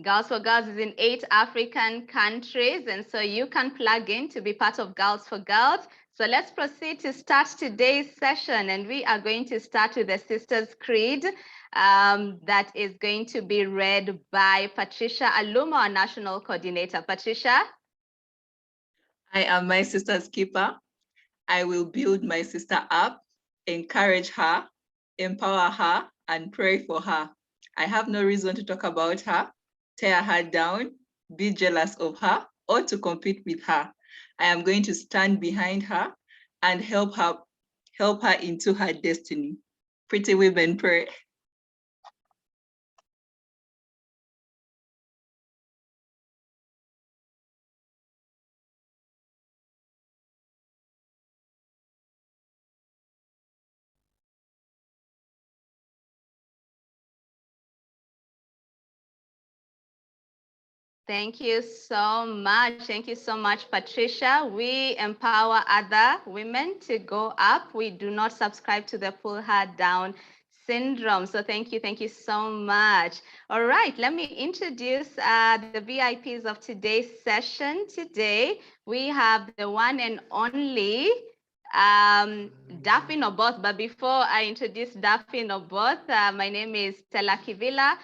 Girls for Girls is in 8 African countries, and so you can plug in to be part of Girls for Girls. So let's proceed to start today's session, and we are going to start with the Sisters Creed that is going to be read by Patricia Aluma, our National Coordinator. Patricia? I am my sister's keeper. I will build my sister up, encourage her, empower her, and pray for her. I have no reason to talk about her, tear her down, be jealous of her, or to compete with her. I am going to stand behind her and help her into her destiny. Pretty women pray. Thank you so much. Thank you so much, Patricia. We empower other women to go up. We do not subscribe to the pull her down syndrome. So thank you so much. All right, let me introduce the VIPs of today's session. Today, we have the one and only Daphne Oboth. But before I introduce Daphne Oboth, my name is Stella Kivila.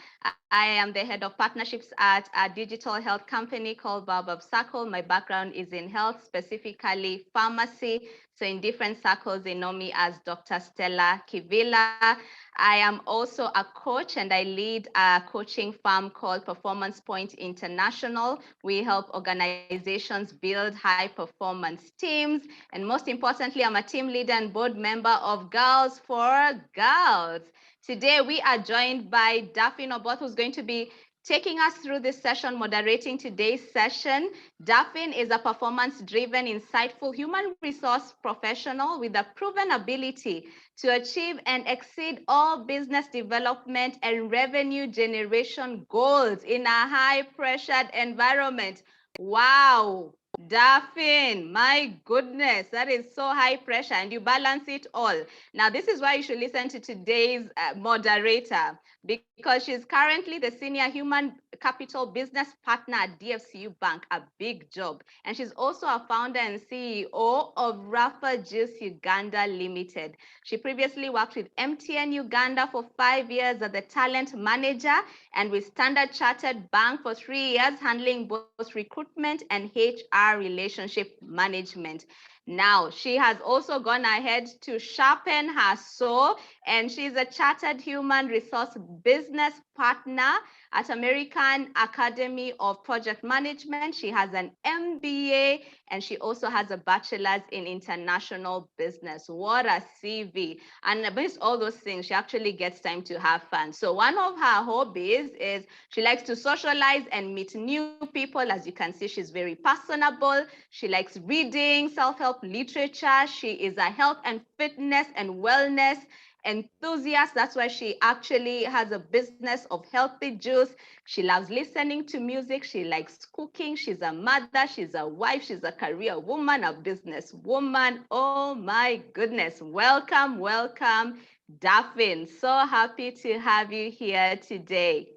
I am the head of partnerships at a digital health company called Baobab Circle. My background is in health, specifically pharmacy. So in different circles, they know me as Dr. Stella Kivila. I am also a coach, and I lead a coaching firm called Performance Point International. We help organizations build high performance teams. And most importantly, I'm a team leader and board member of Girls for Girls. Today, we are joined by Daphne Oboth, who's going to be taking us through this session, moderating today's session. Daphne is a performance-driven, insightful human resource professional with a proven ability to achieve and exceed all business development and revenue generation goals in a high-pressured environment. Wow. Daphne, my goodness, that is so high pressure, and you balance it all. Now, this is why you should listen to today's moderator, because she's currently the senior human capital business partner at DFCU Bank, a big job. And she's also a founder and CEO of Rafa Juice Uganda Limited. She previously worked with MTN Uganda for 5 years as the talent manager, and with Standard Chartered Bank for 3 years, handling both recruitment and HR relationship management. Now, she has also gone ahead to sharpen her saw, and she's a chartered human resource business partner at American Academy of Project Management. She has an MBA, and she also has a bachelor's in international business. What a CV. And amidst all those things, she actually gets time to have fun. So one of her hobbies is she likes to socialize and meet new people. As you can see, she's very personable. She likes reading, self-help literature. She is a health and fitness and wellness enthusiast. That's why she actually has a business of healthy juice. She loves listening to music. She likes cooking. She's a mother. She's a wife. She's a career woman, a business woman. Oh my goodness. Welcome, welcome, Daphne. So happy to have you here today.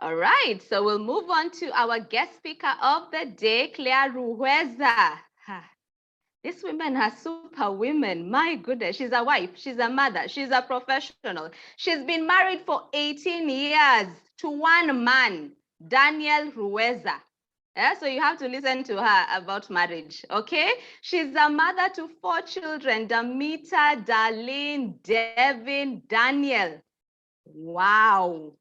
All right, so we'll move on to our guest speaker of the day, Claire Ruweza. These women are super women. My goodness, she's a wife, she's a mother, she's a professional. She's been married for 18 years to one man, Daniel Ruweza. Yeah, so you have to listen to her about marriage, okay? She's a mother to 4 children, Damita, Darlene, Devin, Daniel. Wow.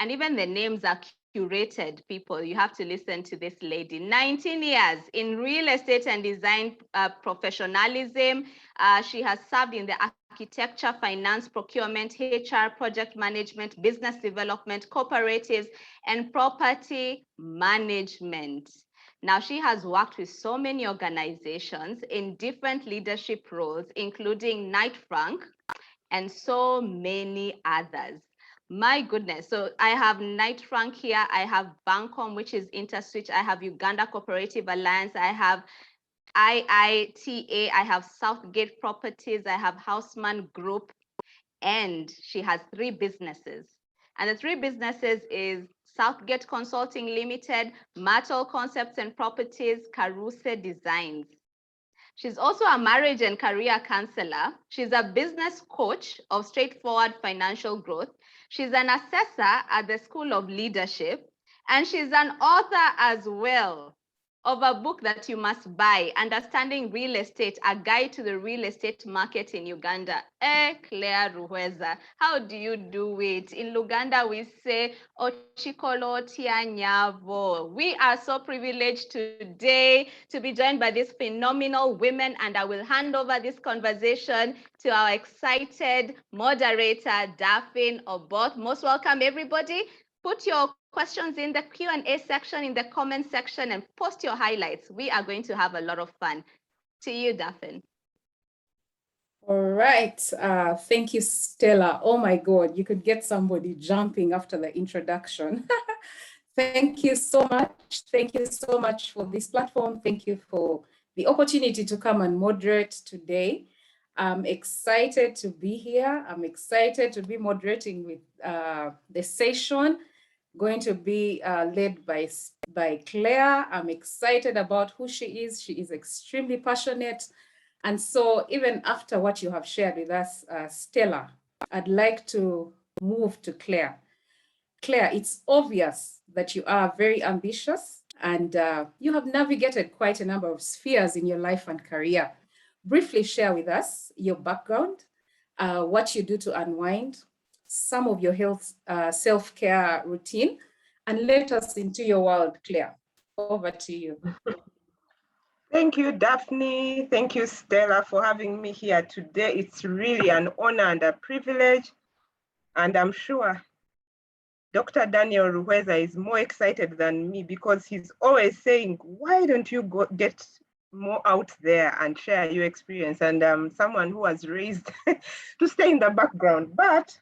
And even the names are curated, people. You have to listen to this lady. 19 years in real estate and design professionalism. She has served in the architecture, finance, procurement, HR, project management, business development, cooperatives, and property management. Now, she has worked with so many organizations in different leadership roles, including Knight Frank and so many others. My goodness. So I have Knight Frank here. I have Bancom, which is InterSwitch. I have Uganda Cooperative Alliance. I have IITA. I have Southgate Properties. I have Houseman Group. and she has 3 businesses. And the 3 businesses is Southgate Consulting Limited, Martel Concepts and Properties, Karuse Designs. She's also a marriage and career counselor. She's a business coach of straightforward financial growth. She's an assessor at the School of Leadership, and she's an author as well of a book that you must buy, Understanding Real Estate, a guide to the real estate market in Uganda. Claire Ruhweza, how do you do it? In Luganda, we say, Ochikolo Tianyavo. We are so privileged today to be joined by these phenomenal women, and I will hand over this conversation to our excited moderator, Daphne Oboth. Most welcome, everybody. Put your questions in the Q&A section, in the comment section, and post your highlights. We are going to have a lot of fun. To you, Daphne. All right. Thank you, Stella. Oh my God, you could get somebody jumping after the introduction. Thank you so much. Thank you so much for this platform. Thank you for the opportunity to come and moderate today. I'm excited to be here. I'm excited to be moderating with the session, going to be led by Claire. I'm excited about who she is. She is extremely passionate. And so even after what you have shared with us, Stella, I'd like to move to Claire. Claire, it's obvious that you are very ambitious and you have navigated quite a number of spheres in your life and career. Briefly share with us your background, what you do to unwind, some of your health self-care routine, and let us into your world, Claire. Over to you. Thank you, Daphne. Thank you, Stella, for having me here today. It's really an honor and a privilege. And I'm sure Dr. Daniel Ruhweza is more excited than me because he's always saying, why don't you go get more out there and share your experience? And I'm someone who was raised to stay in the background, but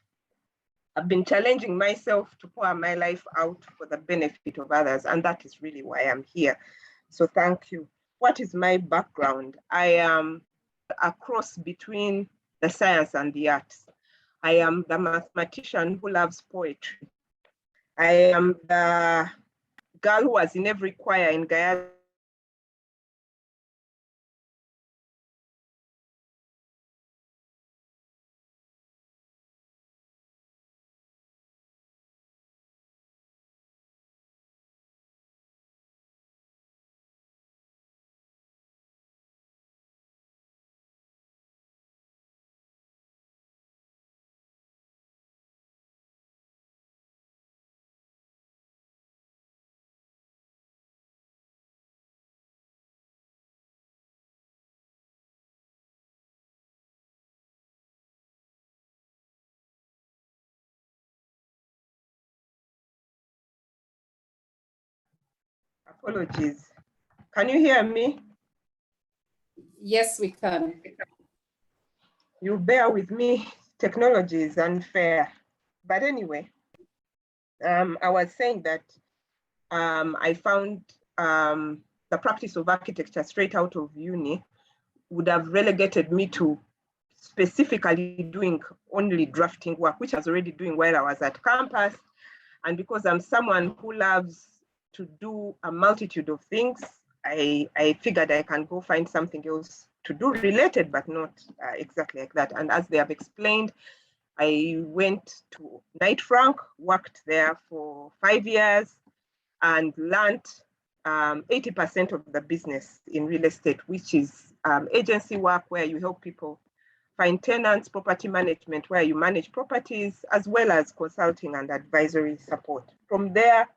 I've been challenging myself to pour my life out for the benefit of others. And that is really why I'm here. So thank you. What is my background? I am a cross between the science and the arts. I am the mathematician who loves poetry. I am the girl who was in every choir in Guyana. Apologies. Can you hear me? Yes, we can. You bear with me, technology is unfair. But anyway, I was saying that I found the practice of architecture straight out of uni would have relegated me to specifically doing only drafting work, which I was already doing while I was at campus. And because I'm someone who loves to do a multitude of things, I figured I can go find something else to do related, but not exactly like that. And as they have explained, I went to Knight Frank, worked there for 5 years and learned 80% of the business in real estate, which is agency work where you help people find tenants, property management where you manage properties, as well as consulting and advisory support. From there,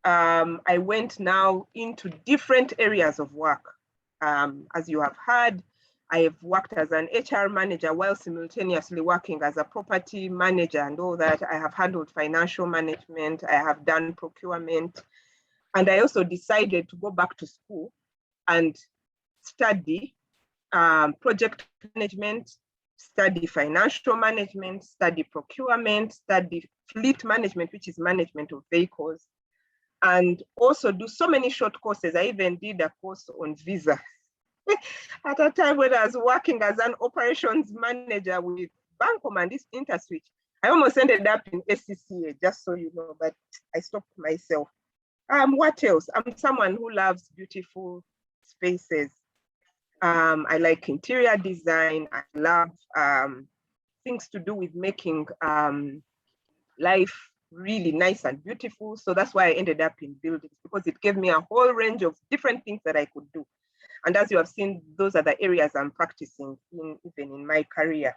I went now into different areas of work. As you have heard, I have worked as an HR manager while simultaneously working as a property manager and all that. I have handled financial management, I have done procurement, and I also decided to go back to school and study project management, study financial management, study procurement, study fleet management, which is management of vehicles, and also do so many short courses. I even did a course on visa at a time when I was working as an operations manager with Bancom and this InterSwitch. I almost ended up in SCCA, just so you know, but I stopped myself. What else? I'm someone who loves beautiful spaces. I like interior design. I love things to do with making life really nice and beautiful. So that's why I ended up in buildings, because it gave me a whole range of different things that I could do. And as you have seen, those are the areas I'm practicing in, even in my career.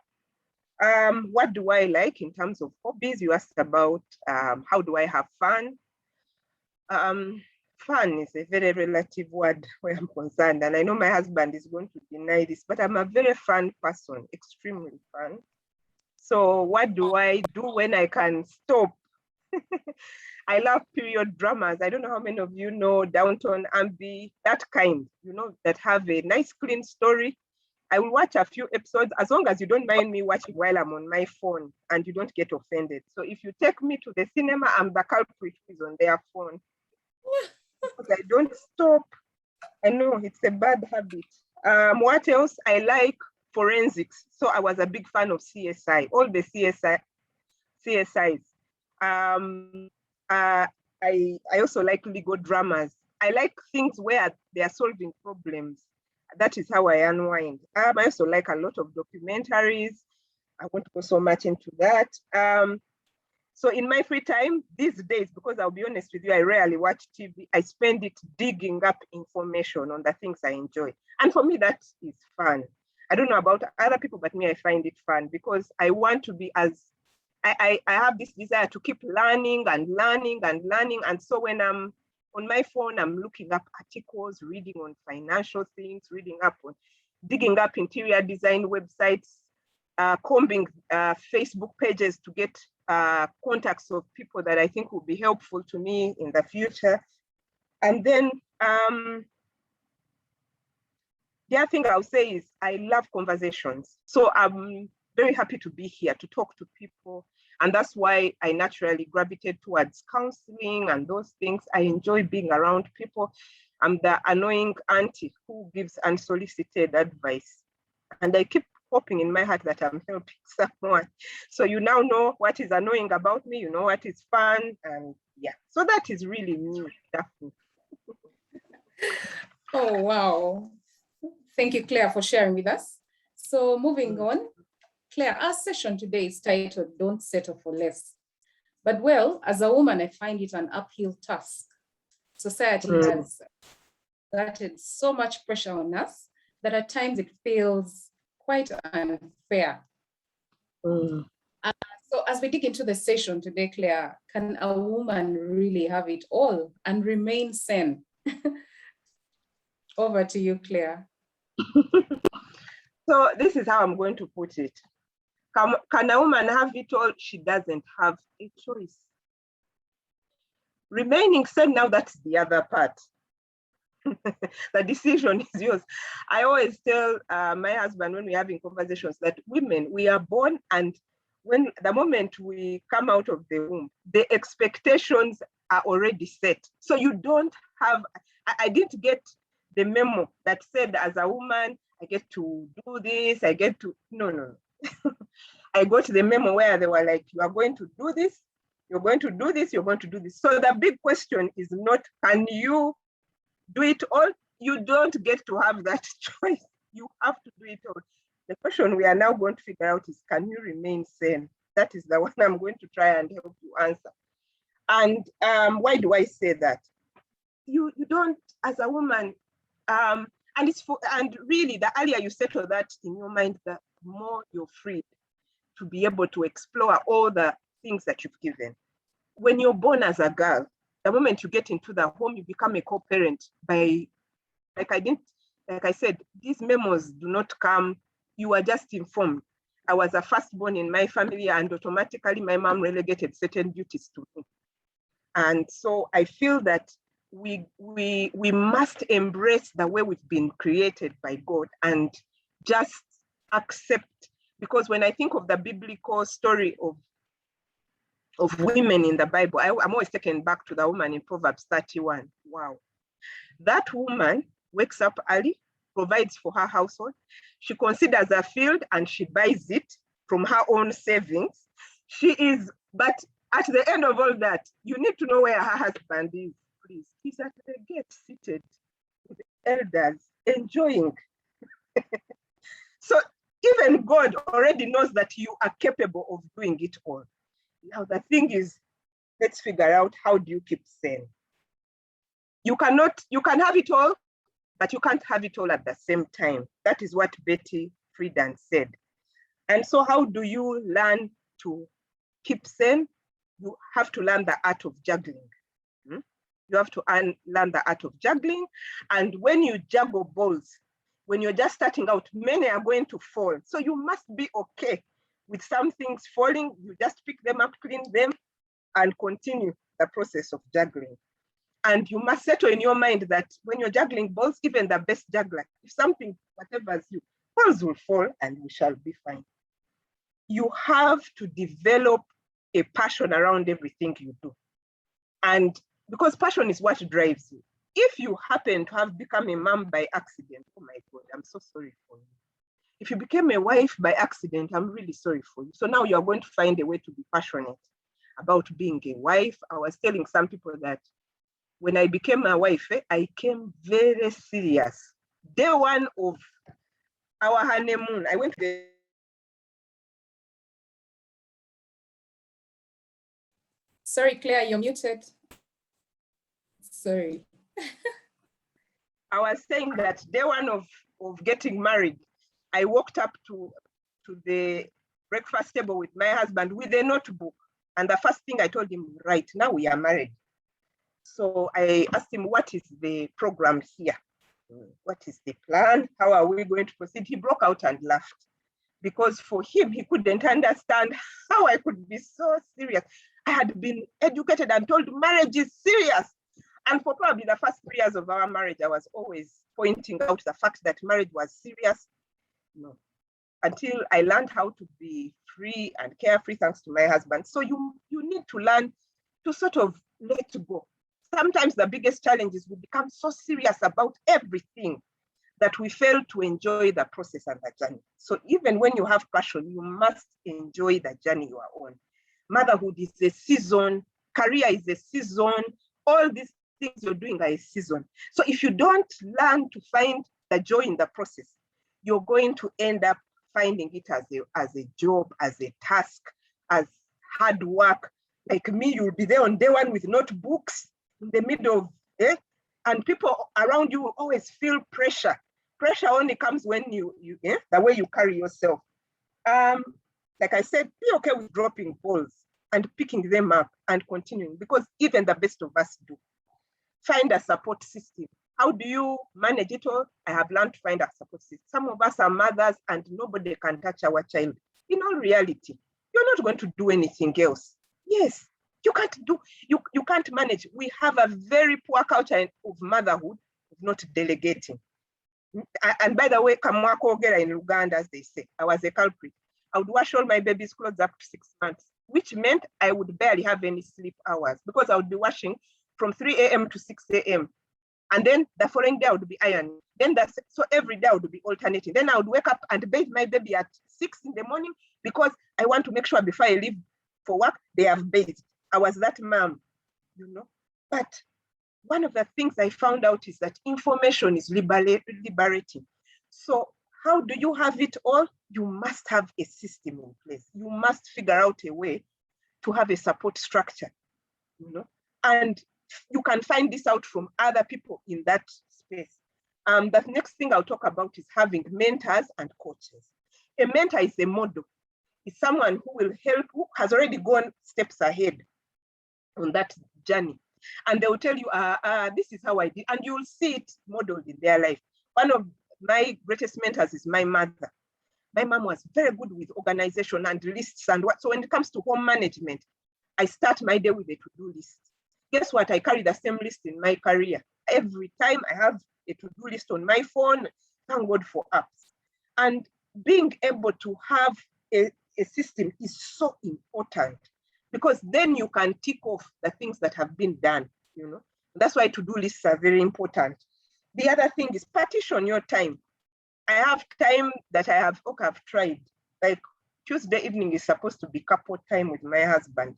What do I like in terms of hobbies? You asked about how do I have fun? Fun is a very relative word where I'm concerned. And I know my husband is going to deny this, but I'm a very fun person, extremely fun. So what do I do when I can stop? I love period dramas. I don't know how many of you know Downton Abbey, that kind, you know, that have a nice, clean story. I will watch a few episodes as long as you don't mind me watching while I'm on my phone and you don't get offended. So if you take me to the cinema, I'm the culprit who is on their phone. Because I don't stop. I know it's a bad habit. What else? I like forensics. So I was a big fan of CSI, all the CSIs. I also like legal dramas. I like things where they are solving problems. That is how I unwind. I also like a lot of documentaries. I won't go so much into that. So in my free time these days, because I'll be honest with you, I rarely watch TV. I spend it digging up information on the things I enjoy. And for me, that is fun. I don't know about other people, but me, I find it fun because I want to be I have this desire to keep learning and learning and learning. And so when I'm on my phone, I'm looking up articles, reading on financial things, digging up interior design websites, combing Facebook pages to get contacts of people that I think will be helpful to me in the future. And then the other thing I'll say is I love conversations. So I'm very happy to be here to talk to people. And that's why I naturally gravitate towards counseling and those things. I enjoy being around people. I'm the annoying auntie who gives unsolicited advice. And I keep hoping in my heart that I'm helping someone. So you now know what is annoying about me, you know what is fun, and yeah. So that is really me, Daphne. Oh, wow. Thank you, Claire, for sharing with us. So moving on, Claire, our session today is titled, Don't Settle for Less. But well, as a woman, I find it an uphill task. Society has started so much pressure on us that at times it feels quite unfair. So as we dig into the session today, Claire, can a woman really have it all and remain sane? Over to you, Claire. So this is how I'm going to put it. Can a woman have it all? She doesn't have a choice. Remaining sane, now that's the other part. The decision is yours. I always tell my husband when we're having conversations that women, we are born, and when the moment we come out of the womb, the expectations are already set. So you don't have, I didn't get the memo that said as a woman, I get to do this, I get to, no. I got the memo where they were like, you are going to do this, you're going to do this, you're going to do this. So the big question is not, can you do it all? You don't get to have that choice. You have to do it all. The question we are now going to figure out is, can you remain sane? That is the one I'm going to try and help you answer. And why do I say that? You don't, as a woman, and really the earlier you settle that in your mind, the more you're free to be able to explore all the things that you've given. When you're born as a girl, the moment you get into the home, you become a co-parent by, like I said, these memos do not come, you are just informed. I was a firstborn in my family and automatically my mom relegated certain duties to me. And so I feel that we must embrace the way we've been created by God and just accept, because when I think of the biblical story of women in the Bible, I'm always taken back to the woman in Proverbs 31. Wow. That woman wakes up early, provides for her household. She considers a field and she buys it, from her own savings. But at the end of all that, you need to know where her husband is, please. He's at the gate seated with the elders, enjoying. So even God already knows that you are capable of doing it all. Now the thing is, let's figure out, how do you keep sane? You can have it all, but you can't have it all at the same time. That is what Betty Friedan said. And so how do you learn to keep sane? You have to learn the art of juggling. You have to learn the art of juggling. And when you juggle balls, when you're just starting out, many are going to fall. So you must be okay with some things falling. You just pick them up, clean them, and continue the process of juggling. And you must settle in your mind that when you're juggling balls, even the best juggler, if something, whatever's you, balls will fall and we shall be fine. You have to develop a passion around everything you do. And because passion is what drives you. If you happen to have become a mom by accident, oh my God, I'm so sorry for you. If you became a wife by accident, I'm really sorry for you. So now you're going to find a way to be passionate about being a wife. I was telling some people that when I became a wife, I came very serious. Day one of our honeymoon, I went to the Sorry, Claire, you're muted. Sorry. I was saying that day one of getting married, I walked up to the breakfast table with my husband with a notebook. And the first thing I told him, right, now we are married. So I asked him, what is the program here? What is the plan? How are we going to proceed? He broke out and laughed, because for him, he couldn't understand how I could be so serious. I had been educated and told marriage is serious. And for probably the first 3 years of our marriage, I was always pointing out the fact that marriage was serious. No, until I learned how to be free and carefree, thanks to my husband. So you need to learn to sort of let go. Sometimes the biggest challenge is we become so serious about everything that we fail to enjoy the process and the journey. So even when you have passion, you must enjoy the journey you are on. Motherhood is a season, career is a season, all these things you're doing are a season. So if you don't learn to find the joy in the process, you're going to end up finding it as a job, as a task, as hard work. Like me, you'll be there on day one with notebooks in the middle of, and people around you will always feel pressure. Pressure only comes when the way you carry yourself. Like I said, be okay with dropping balls and picking them up and continuing, because even the best of us do. Find a support system. How do you manage it all? I have learned to find a support system. Some of us are mothers and nobody can touch our child. In all reality, you're not going to do anything else. Yes, you can't manage. We have a very poor culture of motherhood, of not delegating. And by the way, kamwako ogera in Uganda, as they say, I was a culprit. I would wash all my baby's clothes up to 6 months, which meant I would barely have any sleep hours, because I would be washing from 3 a.m. to 6 a.m. And then the following day I would be ironing. So every day I would be alternating. Then I would wake up and bathe my baby at 6 in the morning, because I want to make sure before I leave for work, they have bathed. I was that mom, But one of the things I found out is that information is liberating. So how do you have it all? You must have a system in place. You must figure out a way to have a support structure, and you can find this out from other people in that space. The next thing I'll talk about is having mentors and coaches. A mentor is a model. It's someone who will help, who has already gone steps ahead on that journey. And they will tell you, this is how I did. And you will see it modeled in their life. One of my greatest mentors is my mother. My mom was very good with organization and lists and what. So when it comes to home management, I start my day with a to-do list. Guess what? I carry the same list in my career. Every time I have a to-do list on my phone, thank God for apps. And being able to have a system is so important, because then you can tick off the things that have been done, That's why to-do lists are very important. The other thing is partition your time. I have time that I've tried. Like Tuesday evening is supposed to be couple time with my husband.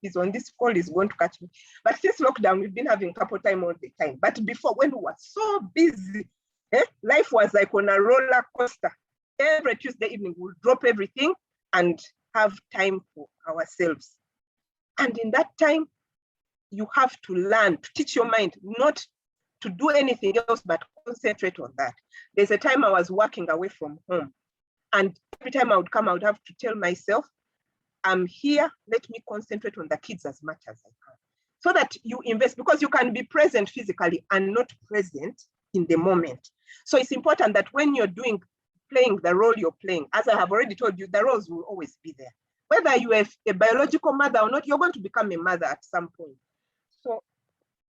He's on this call, he's going to catch me. But since lockdown, we've been having couple time all the time. But before, when we were so busy, life was like on a roller coaster. Every Tuesday evening, we'll drop everything and have time for ourselves. And in that time, you have to learn to teach your mind not to do anything else but concentrate on that. There's a time I was working away from home, and every time I would come, I would have to tell myself, I'm here, let me concentrate on the kids as much as I can. So that you invest, because you can be present physically and not present in the moment. So it's important that when you're playing the role you're playing, as I have already told you, the roles will always be there. Whether you have a biological mother or not, you're going to become a mother at some point. So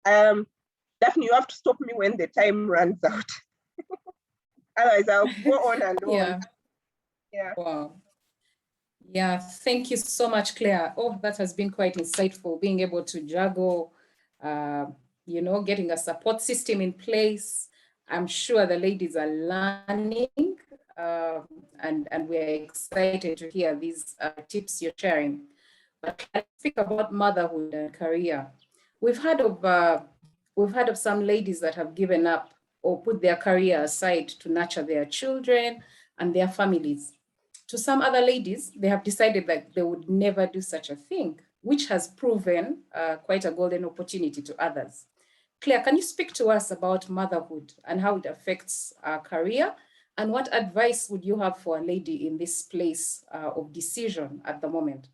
Daphne, you have to stop me when the time runs out. Otherwise, I'll go on and on. Yeah. Wow. Yeah, thank you so much, Claire. Oh, that has been quite insightful, being able to juggle, getting a support system in place. I'm sure the ladies are learning, and we're excited to hear these tips you're sharing. But let's speak about motherhood and career. We've heard of some ladies that have given up or put their career aside to nurture their children and their families. To some other ladies, they have decided that they would never do such a thing, which has proven quite a golden opportunity to others. Claire, can you speak to us about motherhood and how it affects our career? And what advice would you have for a lady in this place of decision at the moment?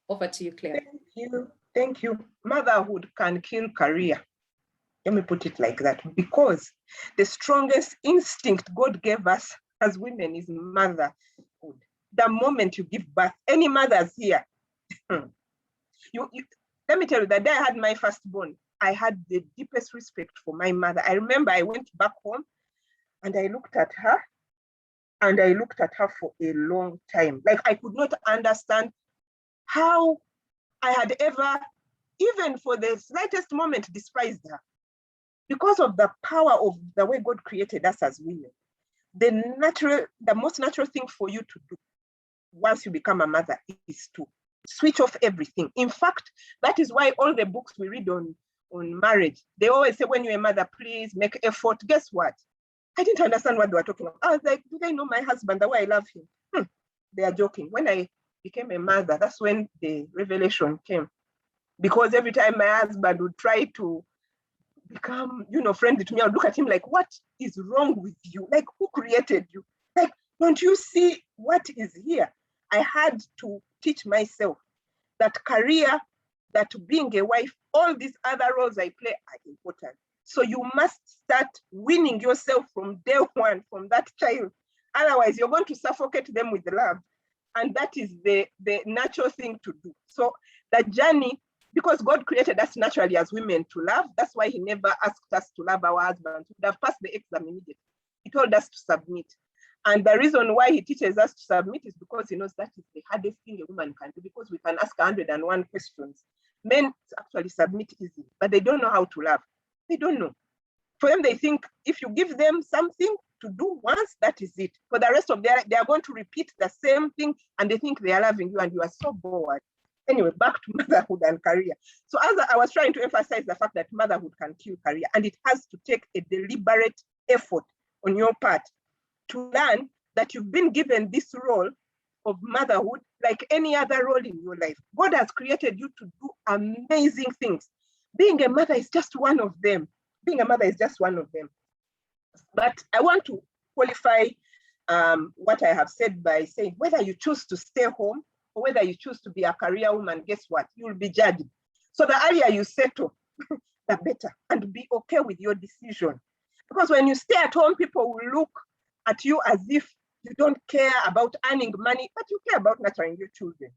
Over to you, Claire. Thank you. Motherhood can kill career. Let me put it like that, because the strongest instinct God gave us as women is motherhood. The moment you give birth, any mothers here, let me tell you, the day I had my firstborn, I had the deepest respect for my mother. I remember I went back home and I looked at her for a long time. Like, I could not understand how I had ever, even for the slightest moment, despised her, because of the power of the way God created us as women. The most natural thing for you to do once you become a mother is to switch off everything. In fact, that is why all the books we read on marriage, they always say, when you're a mother, please make effort. Guess what? I didn't understand what they were talking about. I was like, do they know my husband, the way I love him? They are joking. When I became a mother, that's when the revelation came. Because every time my husband would try to become, friendly to me, I would look at him like, what is wrong with you? Like, who created you? Like, don't you see what is here? I had to teach myself that career, that being a wife, all these other roles I play are important. So you must start winning yourself from day one, from that child. Otherwise, you're going to suffocate them with love. And that is the natural thing to do. So the journey, because God created us naturally as women to love, that's why he never asked us to love our husbands. We would have passed the exam immediately. He told us to submit. And the reason why he teaches us to submit is because he knows that is the hardest thing a woman can do, because we can ask 101 questions. Men actually submit easily, but they don't know how to love. They don't know. For them, they think if you give them something to do once, that is it. For the rest of their life, they are going to repeat the same thing, and they think they are loving you, and you are so bored. Anyway, back to motherhood and career. So as I was trying to emphasize the fact that motherhood can kill career, and it has to take a deliberate effort on your part to learn that you've been given this role of motherhood like any other role in your life. God has created you to do amazing things. Being a mother is just one of them. But I want to qualify what I have said by saying, whether you choose to stay home or whether you choose to be a career woman, guess what? You'll be judged. So the earlier you settle, the better, and be okay with your decision. Because when you stay at home, people will look at you as if you don't care about earning money, but you care about nurturing your children.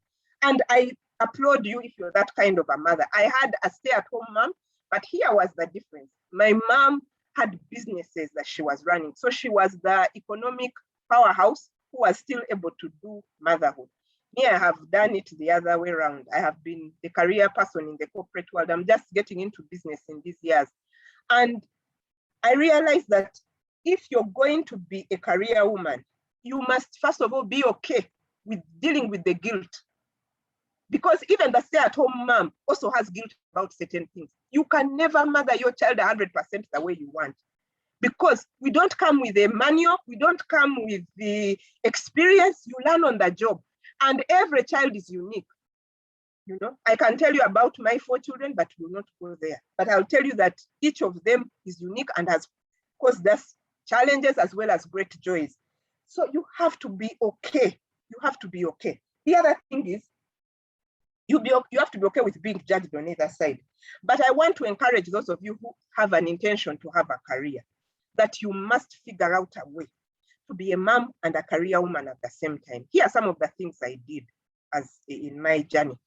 And I applaud you if you're that kind of a mother. I had a stay-at-home mom, but here was the difference. My mom had businesses that she was running. So she was the economic powerhouse who was still able to do motherhood. Me, I have done it the other way around. I have been the career person in the corporate world. I'm just getting into business in these years. And I realized that if you're going to be a career woman, you must first of all be okay with dealing with the guilt. Because even the stay-at-home mom also has guilt about certain things. You can never mother your child 100% the way you want, because we don't come with a manual, we don't come with the experience, you learn on the job. And every child is unique. You know, I can tell you about my 4 children, but will not go there. But I'll tell you that each of them is unique and has caused us challenges as well as great joys. So you have to be okay. You have to be okay. The other thing is, you have to be okay with being judged on either side. But I want to encourage those of you who have an intention to have a career, that you must figure out a way to be a mom and a career woman at the same time. Here are some of the things I did as in my journey.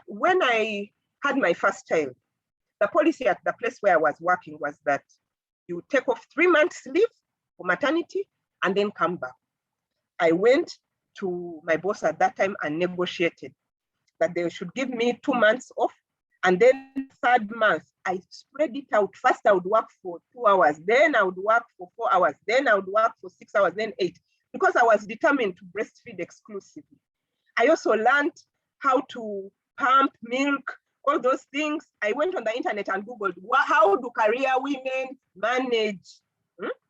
When I had my first child, the policy at the place where I was working was that you take off 3 months leave for maternity and then come back. I went to my boss at that time and negotiated that they should give me 2 months off. And then 3rd month, I spread it out. First, I would work for 2 hours. Then I would work for 4 hours. Then I would work for 6 hours, then 8, because I was determined to breastfeed exclusively. I also learned how to pump milk, all those things. I went on the internet and Googled, how do career women manage?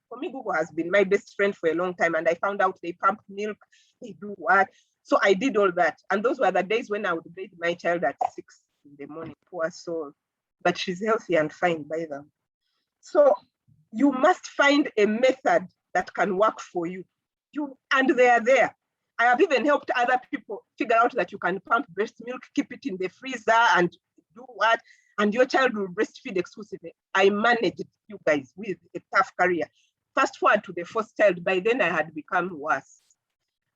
For me, Google has been my best friend for a long time. And I found out they pump milk, they do what. So I did all that. And those were the days when I would bathe my child at 6 in the morning, poor soul. But she's healthy and fine by them. So you must find a method that can work for you. And they are there. I have even helped other people figure out that you can pump breast milk, keep it in the freezer and do what, and your child will breastfeed exclusively. I managed, you guys, with a tough career. Fast forward to the 1st child, by then I had become worse.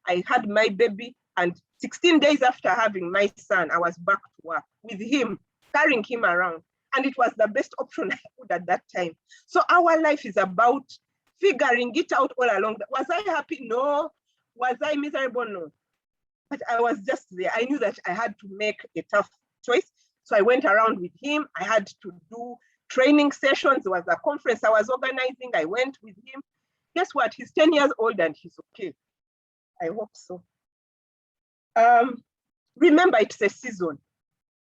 I had my baby, and 16 days after having my son, I was back to work with him, carrying him around. And it was the best option I could at that time. So our life is about figuring it out all along. Was I happy? No. Was I miserable? No. But I was just there. I knew that I had to make a tough choice. So I went around with him. I had to do training sessions. There was a conference I was organizing. I went with him. Guess what? He's 10 years old and he's okay. I hope so. Remember, it's a season.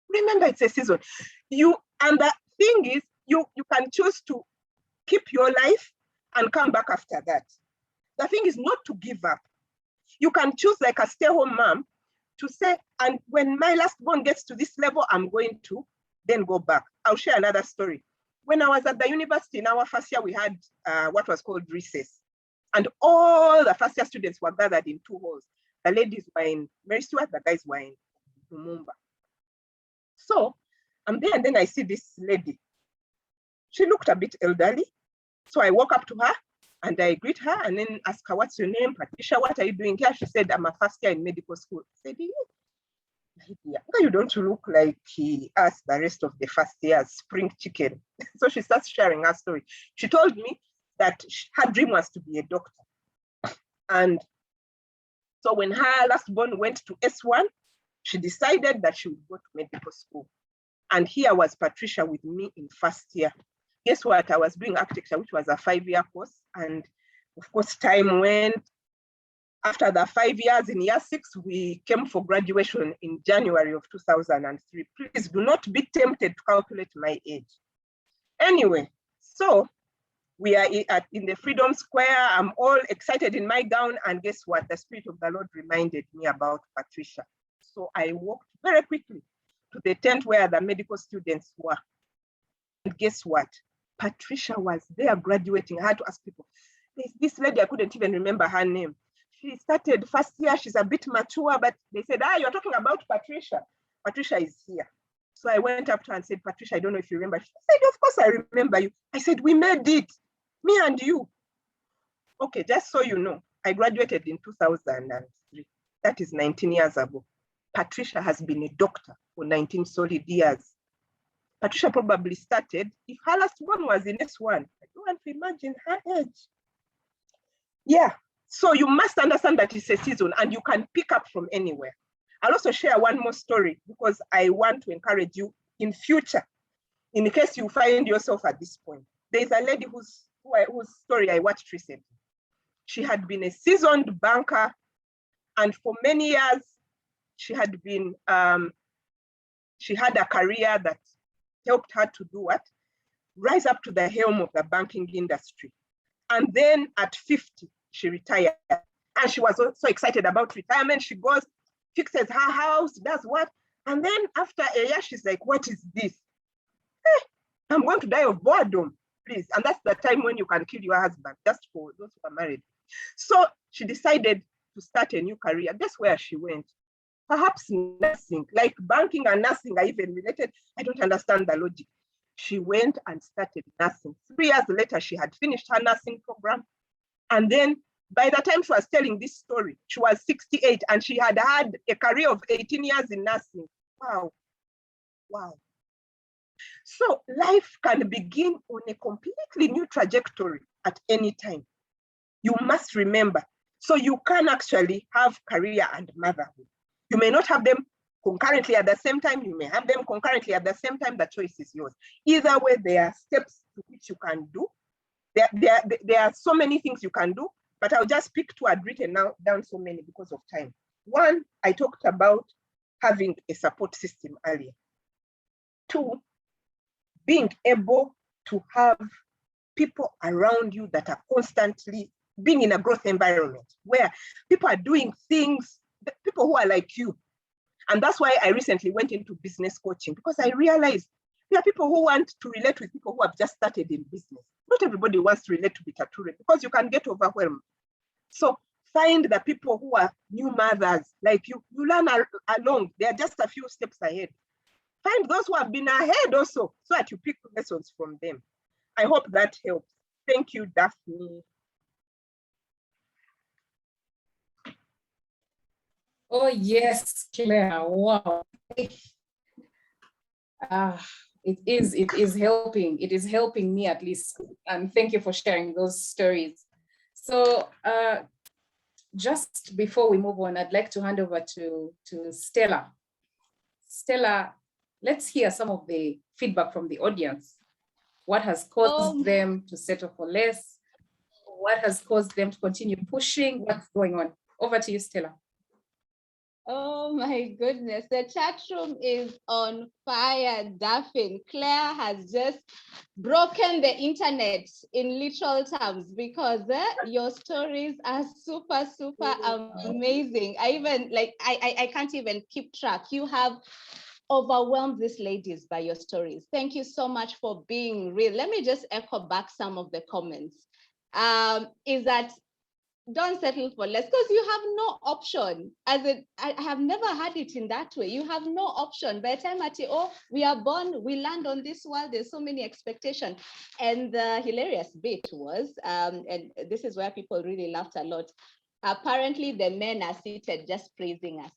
Remember, it's a season. And the thing is, you can choose to keep your life and come back after that. The thing is not to give up. You can choose, like a stay-home mom, to say, and when my last born gets to this level, I'm going to then go back. I'll share another story. When I was at the university in our first year, we had what was called recess. And all the first year students were gathered in 2 halls. The ladies were in Mary Stuart, the guys were in Lumumba. So I'm there, and then I see this lady. She looked a bit elderly. So I walk up to her and I greet her and then ask her, what's your name? Patricia, what are you doing here? She said, I'm a first year in medical school. I said, yeah, you don't look like us, the rest of the first years, spring chicken. So she starts sharing her story. She told me that her dream was to be a doctor. And so when her last born went to S1, she decided that she would go to medical school. And here was Patricia with me in first year. Guess what? I was doing architecture, which was a 5-year course. And of course, time went. After the 5 years, in year 6, we came for graduation in January of 2003. Please do not be tempted to calculate my age. Anyway, so we are in the Freedom Square. I'm all excited in my gown. And guess what? The Spirit of the Lord reminded me about Patricia. So I walked very quickly to the tent where the medical students were. And guess what? Patricia was there graduating. I had to ask people. This lady, I couldn't even remember her name. She started first year. She's a bit mature, but they said, you're talking about Patricia. Patricia is here. So I went up to her and said, Patricia, I don't know if you remember. She said, of course I remember you. I said, we made it, me and you. Okay, just so you know, I graduated in 2003. That is 19 years ago. Patricia has been a doctor for 19 solid years. Patricia probably started, if her last one was in S1, I don't want to imagine her age. Yeah, so you must understand that it's a season and you can pick up from anywhere. I'll also share one more story because I want to encourage you in future, in case you find yourself at this point. There's a lady whose story I watched recently. She had been a seasoned banker And for many years, she had been, she had a career that helped her to do what? Rise up to the helm of the banking industry. And then at 50, she retired. And she was so excited about retirement. She goes, fixes her house, does what? And then after a year, she's like, what is this? I'm going to die of boredom, please. And that's the time when you can kill your husband, just for those who are married. So she decided to start a new career. Guess where she went? Perhaps nursing, like banking and nursing are even related. I don't understand the logic. She went and started nursing. 3 years later, she had finished her nursing program. And then by the time she was telling this story, she was 68 and she had had a career of 18 years in nursing. Wow. Wow. So life can begin on a completely new trajectory at any time. You must remember. So you can actually have career and motherhood. You may not have them concurrently at the same time. You may have them concurrently at the same time. The choice is yours. Either way, there are steps to which you can do. There are so many things you can do, but I'll just pick two. I'd written down so many because of time. One, I talked about having a support system earlier. Two, being able to have people around you that are constantly being in a growth environment where people are doing things, people who are like you. And that's why I recently went into business coaching, because I realized there are people who want to relate with people who have just started in business. Not everybody wants to relate to Bitature because you can get overwhelmed. So find the people who are new mothers like you. You learn along. They are just a few steps ahead. Find those who have been ahead also, so that you pick lessons from them. I hope that helps. Thank you, Daphne. Oh, yes, Claire. Wow. It is helping. It is helping me at least. And thank you for sharing those stories. So just before we move on, I'd like to hand over to Stella. Stella, let's hear some of the feedback from the audience. What has caused them to settle for less? What has caused them to continue pushing? What's going on? Over to you, Stella. Oh my goodness, the chat room is on fire, Daphne. Claire has just broken the internet in literal terms, because your stories are super, super amazing. I can't even keep track. You have overwhelmed these ladies by your stories. Thank you so much for being real. Let me just echo back some of the comments. Is that don't settle for less, because you have no option. I have never had it in that way. You have no option. By the time we are born, we land on this world, there's so many expectations. And the hilarious bit was, and this is where people really laughed a lot, apparently the men are seated just praising us.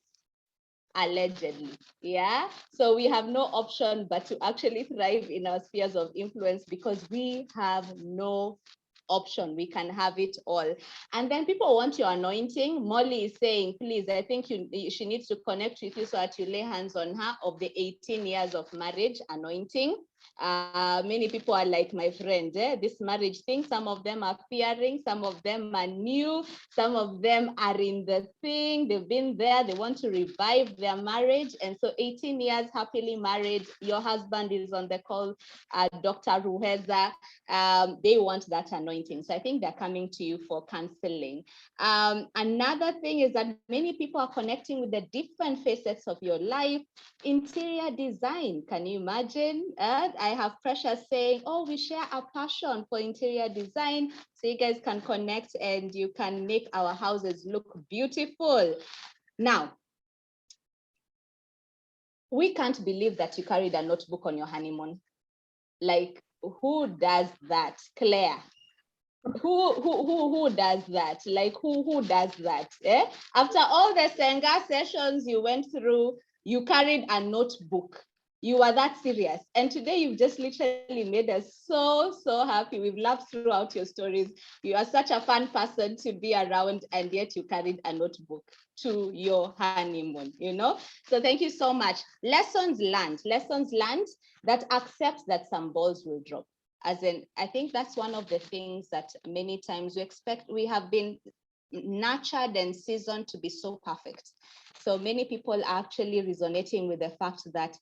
Allegedly, yeah. So we have no option but to actually thrive in our spheres of influence, because we have no option. We can have it all. And then people want your anointing. Molly is saying, please, I think she needs to connect with you so that you lay hands on her of the 18 years of marriage anointing. Many people are like my friend, this marriage thing, some of them are fearing, some of them are new, some of them are in the thing, they've been there, they want to revive their marriage. And so 18 years happily married, your husband is on the call, Dr. Ruheza, they want that anointing. So I think they're coming to you for counseling. Another thing is that many people are connecting with the different facets of your life. Interior design, can you imagine? I have Precious saying, oh, we share a passion for interior design, so you guys can connect and you can make our houses look beautiful. Now, we can't believe that you carried a notebook on your honeymoon. Like, who does that? Claire, who does that? Like, who does that? After all the Senga sessions you went through, you carried a notebook. You were that serious. And today you've just literally made us so, so happy. We've laughed throughout your stories. You are such a fun person to be around, and yet you carried a notebook to your honeymoon, you know? So thank you so much. Lessons learned that accepts that some balls will drop. As in, I think that's one of the things that many times we expect. We have been nurtured and seasoned to be so perfect. So many people are actually resonating with the fact that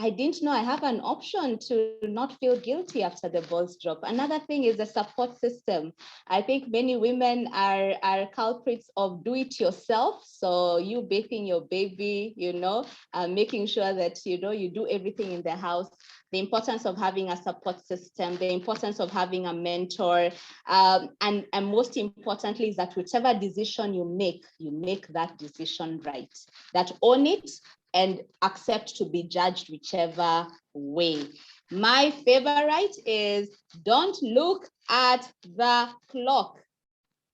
I didn't know I have an option to not feel guilty after the balls drop. Another thing is the support system. I think many women are culprits of do it yourself. So you bathing your baby, making sure that, you do everything in the house. The importance of having a support system, the importance of having a mentor, and most importantly is that whichever decision you make that decision right, that own it and accept to be judged whichever way. My favorite is don't look at the clock,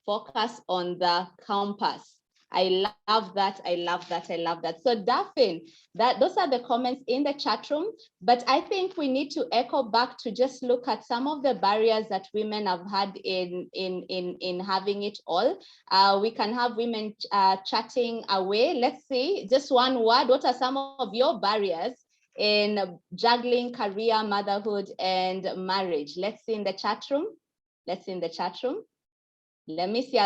focus on the compass. I love that. I love that. I love that. So Daphne, those are the comments in the chat room, but I think we need to echo back to just look at some of the barriers that women have had in having it all. We can have women chatting away. Let's see, just one word. What are some of your barriers in juggling career, motherhood, and marriage? Let's see in the chat room. Let's see in the chat room. Let me see,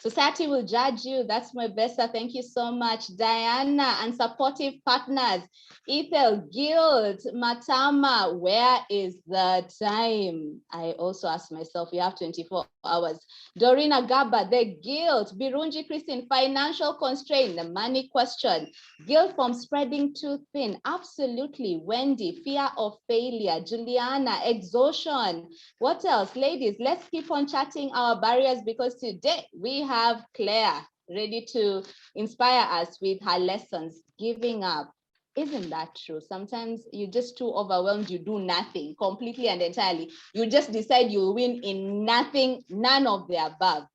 society will judge you. That's my Bessa. Thank you so much. Diana and supportive partners. Ethel, guilt, Matama, where is the time? I also ask myself, you have 24 hours. Dorina Gaba, the guilt. Birunji Christine, financial constraint, the money question. Guilt from spreading too thin. Absolutely. Wendy, fear of failure. Juliana, exhaustion. What else? Ladies, let's keep on chatting our barriers because today we have Claire ready to inspire us with her lessons. Giving up. Isn't that true? Sometimes you're just too overwhelmed, you do nothing completely and entirely. You just decide you'll win in nothing, none of the above,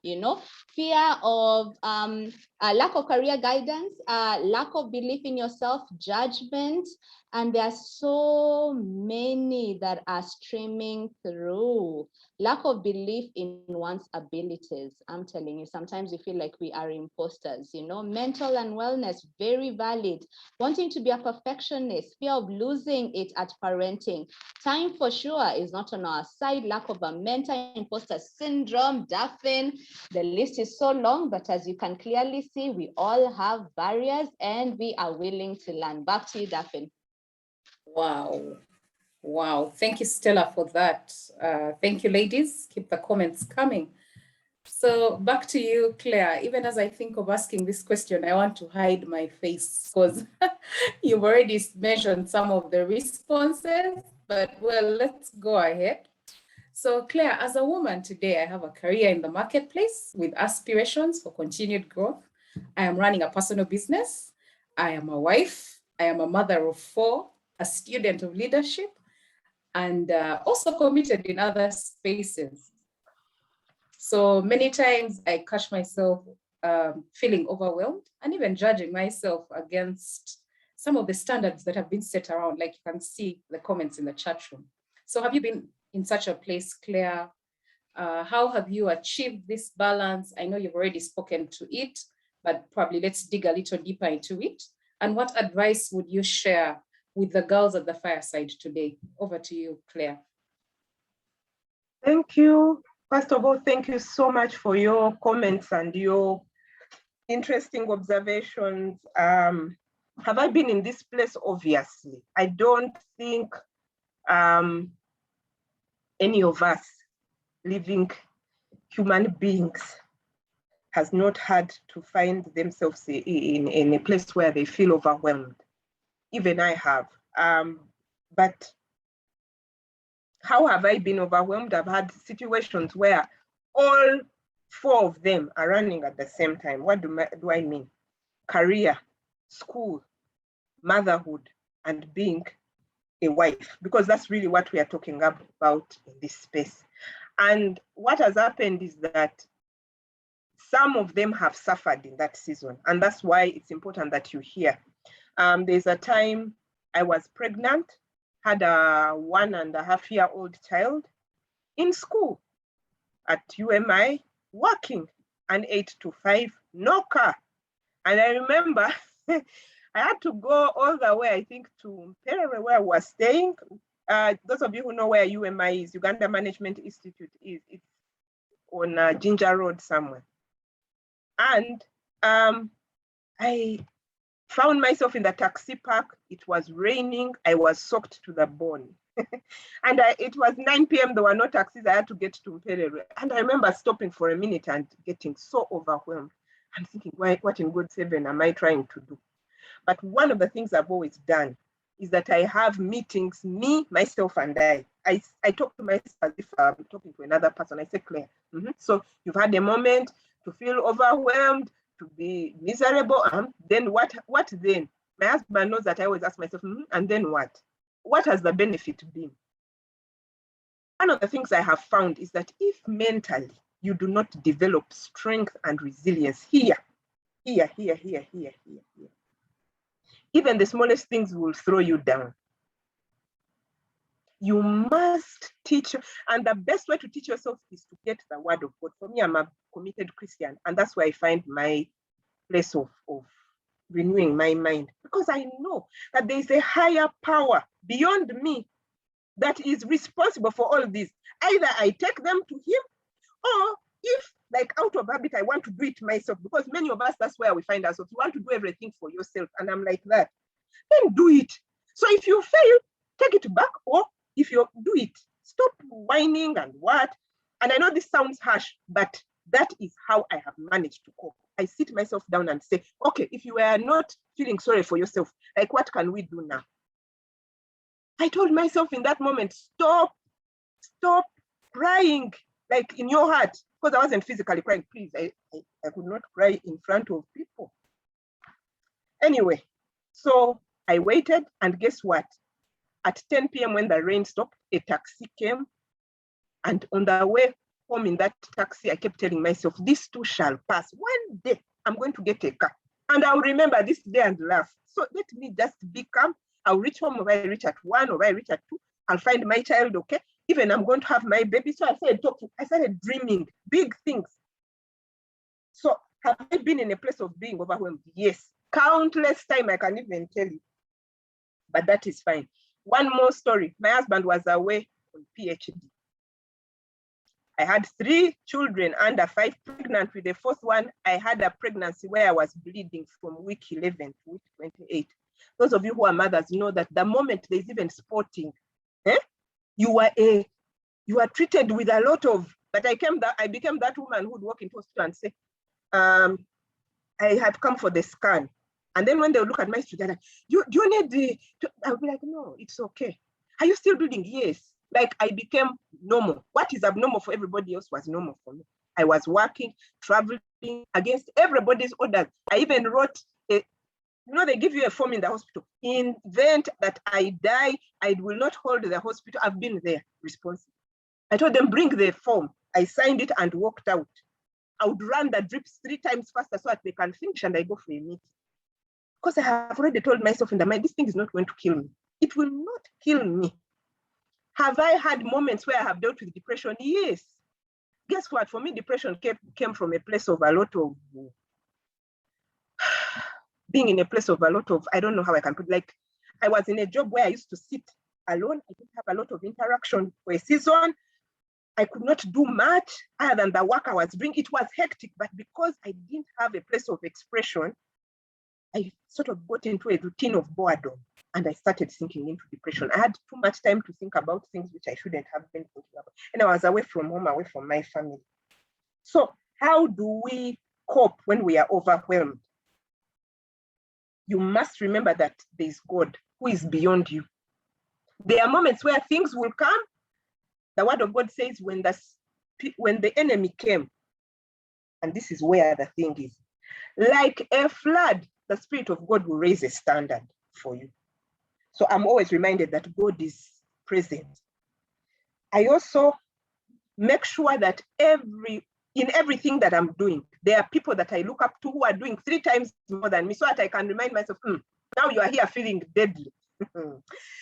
Fear of lack of career guidance, lack of belief in yourself, judgment, and there are so many that are streaming through. Lack of belief in one's abilities. I'm telling you, sometimes you feel like we are imposters, Mental and wellness, very valid. Wanting to be a perfectionist, fear of losing it at parenting. Time for sure is not on our side. Lack of a mentor, imposter syndrome, Daphne. The list is so long, but as you can clearly see, we all have barriers and we are willing to learn. Back to you, Daphne. Wow. Thank you, Stella, for that. Thank you, ladies. Keep the comments coming. So back to you, Claire. Even as I think of asking this question, I want to hide my face because you've already mentioned some of the responses, but well, let's go ahead. So Claire, as a woman today, I have a career in the marketplace with aspirations for continued growth. I am running a personal business. I am a wife. I am a mother of 4, a student of leadership, and also committed in other spaces. So many times I catch myself feeling overwhelmed and even judging myself against some of the standards that have been set around, like you can see the comments in the chat room. So have you been in such a place, Claire? How have you achieved this balance? I know you've already spoken to it, but probably let's dig a little deeper into it. And what advice would you share with the girls at the fireside today? Over to you, Claire. Thank you. First of all, thank you so much for your comments and your interesting observations. Have I been in this place? Obviously. I don't think any of us living human beings has not had to find themselves in a place where they feel overwhelmed. Even I have. But how have I been overwhelmed? I've had situations where all 4 of them are running at the same time. What do I mean? Career, school, motherhood, and being a wife, because that's really what we are talking about in this space. And what has happened is that some of them have suffered in that season, and that's why it's important that you hear. There's a time I was pregnant, had a 1.5-year-old child in school at UMI, working an 8 to 5, no car. And I remember I had to go all the way, I think, to Perere, where I was staying. Those of you who know where UMI is, Uganda Management Institute is, it's on Ginger Road somewhere. And I found myself in the taxi park. It was raining. I was soaked to the bone. And it was 9 p.m. There were no taxis. I had to get to Mperere. And I remember stopping for a minute and getting so overwhelmed. I'm thinking, what in God's heaven am I trying to do? But one of the things I've always done is that I have meetings, me, myself, and I talk to myself as if I'm talking to another person. I say, Claire, so you've had a moment to feel overwhelmed, to be miserable. Then what then? My husband knows that I always ask myself, and then what? What has the benefit been? One of the things I have found is that if mentally you do not develop strength and resilience here, even the smallest things will throw you down. You must teach, and the best way to teach yourself is to get the word of God. For me, I'm a committed Christian, and that's where I find my place of renewing my mind, because I know that there is a higher power beyond me that is responsible for all this. Either I take them to him, or if, like, out of habit, I want to do it myself, because many of us, that's where we find ourselves. You want to do everything for yourself, and I'm like that. Then do it. So if you fail, take it back, or if you do it, stop whining and what. And I know this sounds harsh, but that is how I have managed to cope. I sit myself down and say, okay, if you are not feeling sorry for yourself, like, what can we do now? I told myself in that moment, stop crying, like, in your heart, because I wasn't physically crying. Please, I could not cry in front of people. Anyway, so I waited, and guess what? At 10 p.m. when the rain stopped, a taxi came. And on the way home in that taxi, I kept telling myself, this too shall pass. One day, I'm going to get a car. And I'll remember this day and laugh. So let me just be calm. I'll reach home, or I reach at 1, or I reach at 2. I'll find my child, okay? Even I'm going to have my baby. So I started dreaming big things. So have I been in a place of being overwhelmed? Yes. Countless times, I can even tell you. But that is fine. One more story. My husband was away on PhD. I had 3 children under 5, pregnant with the 4th one. I had a pregnancy where I was bleeding from week 11 to week 28. Those of you who are mothers know that the moment there's even spotting, you are treated with a lot of, but I became that woman who would walk into hospital and say, I had come for the scan. And then when they would look at my student, like, do you need I would be like, no, it's okay. Are you still bleeding? Yes. Like, I became normal. What is abnormal for everybody else was normal for me. I was working, traveling against everybody's orders. I even wrote they give you a form in the hospital. In event that I die, I will not hold the hospital. I've been there, responsible. I told them, bring the form. I signed it and walked out. I would run the drips 3 times faster so that they can finish, and I go for a meeting. Because I have already told myself in the mind, this thing is not going to kill me. It will not kill me. Have I had moments where I have dealt with depression? Yes. Guess what? For me, depression came from a place of a lot of being in a place of a lot of, I don't know how I can put it, like, I was in a job where I used to sit alone. I didn't have a lot of interaction for a season. I could not do much other than the work I was doing. It was hectic, but because I didn't have a place of expression, I sort of got into a routine of boredom, and I started sinking into depression. I had too much time to think about things which I shouldn't have been thinking about. And I was away from home, away from my family. So how do we cope when we are overwhelmed? You must remember that there is God who is beyond you. There are moments where things will come. The word of God says when the enemy came, and this is where the thing is, like a flood, the Spirit of God will raise a standard for you. So I'm always reminded that God is present. I also make sure that in everything that I'm doing, there are people that I look up to who are doing 3 times more than me, so that I can remind myself, now you are here feeling deadly.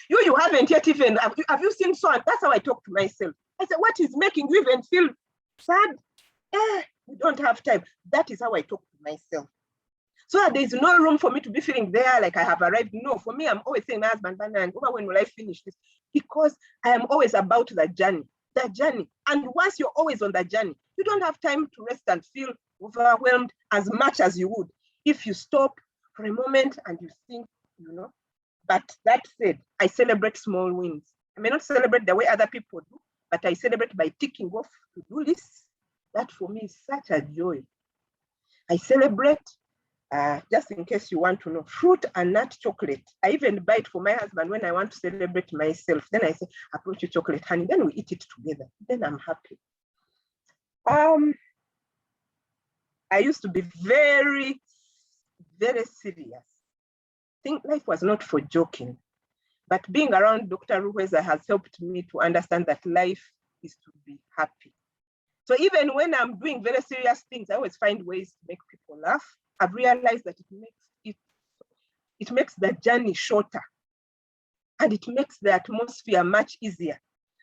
You haven't yet even, have you seen so? That's how I talk to myself. I said, what is making you even feel sad? We don't have time. That is how I talk to myself. So that there's no room for me to be feeling there like I have arrived. No, for me, I'm always saying, my husband, and when will I finish this? Because I am always about the journey. And once you're always on the journey, you don't have time to rest and feel overwhelmed as much as you would if you stop for a moment and you think, But that said, I celebrate small wins. I may not celebrate the way other people do, but I celebrate by ticking off to-do lists. That for me is such a joy. I celebrate, just in case you want to know, fruit and nut chocolate. I even buy it for my husband when I want to celebrate myself. Then I say, I brought you chocolate, honey. Then we eat it together. Then I'm happy. I used to be very, very serious. I think life was not for joking. But being around Dr. Ruhweza has helped me to understand that life is to be happy. So even when I'm doing very serious things, I always find ways to make people laugh. I've realized that it makes the journey shorter, and it makes the atmosphere much easier.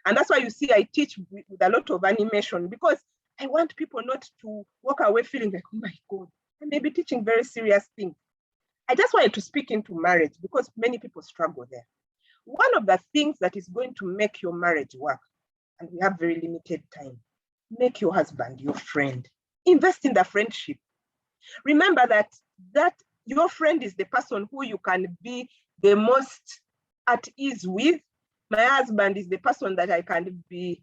And that's why you see I teach with a lot of animation, because I want people not to walk away feeling like, oh my God, I may be teaching very serious things. I just wanted to speak into marriage because many people struggle there. One of the things that is going to make your marriage work, and we have very limited time, make your husband your friend. Invest in the friendship. Remember that your friend is the person who you can be the most at ease with. My husband is the person that I can be,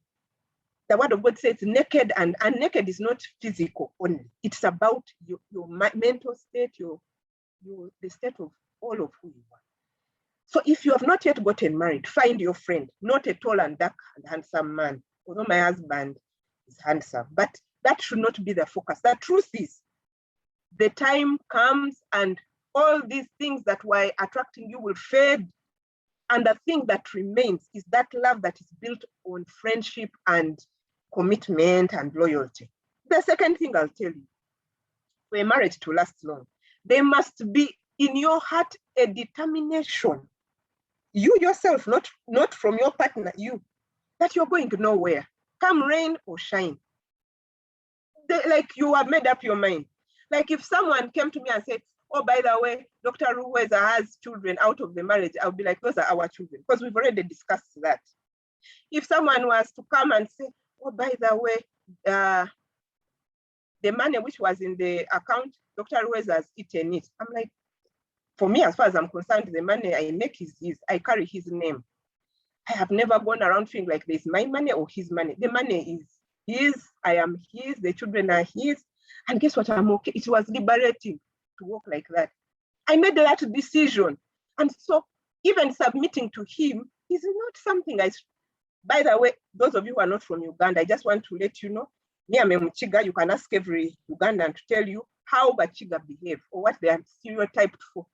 the word of God says, naked, and naked is not physical only. It's about your mental state, the state of all of who you are. So if you have not yet gotten married, find your friend, not a tall and dark and handsome man, although my husband is handsome, but that should not be the focus. The truth is, the time comes and all these things that were attracting you will fade. And the thing that remains is that love that is built on friendship and commitment and loyalty. The second thing I'll tell you, for a marriage to last long, there must be in your heart a determination. You yourself, not from your partner, you, that you're going nowhere, come rain or shine. Like you have made up your mind. Like if someone came to me and said, oh, by the way, Dr. Ruhweza has children out of the marriage, I'll be like, those are our children, because we've already discussed that. If someone was to come and say, oh, by the way, the money which was in the account, Dr. Ruhweza has eaten it. I'm like, for me, as far as I'm concerned, the money I make is his. I carry his name. I have never gone around feeling like there's my money or his money. The money is his, I am his, the children are his. And guess what? I'm okay. It was liberating to walk like that. I made that decision. And so even submitting to him is not something by the way, those of you who are not from Uganda, I just want to let you know, me, I'm a Mchiga. You can ask every Ugandan to tell you how Bachiga behave or what they are stereotyped for.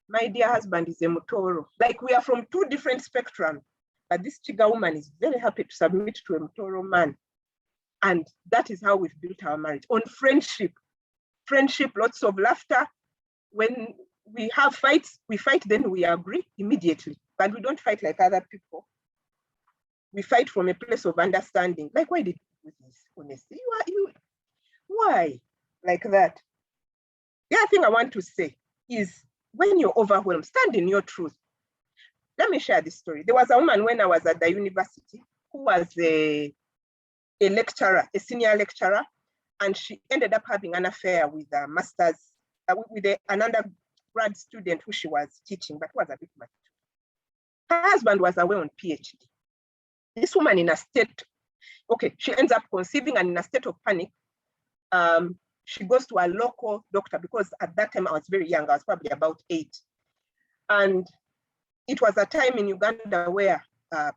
My dear husband is a Mutoro. Like we are from two different spectrums, but this Chiga woman is very happy to submit to a Mutoro man. And that is how we've built our marriage, on friendship. Friendship, lots of laughter. When we have fights, we fight, then we agree immediately. But we don't fight like other people. We fight from a place of understanding. Like, why did you do this? Honestly, why? Like that. The other thing I want to say is, when you're overwhelmed, stand in your truth. Let me share this story. There was a woman when I was at the university who was a lecturer, a senior lecturer, and she ended up having an affair with a master's, with an undergrad student who she was teaching, but was a bit much. Her husband was away on PhD. This woman in a state, she ends up conceiving, and in a state of panic, she goes to a local doctor, because at that time I was very young, I was probably about 8. And it was a time in Uganda where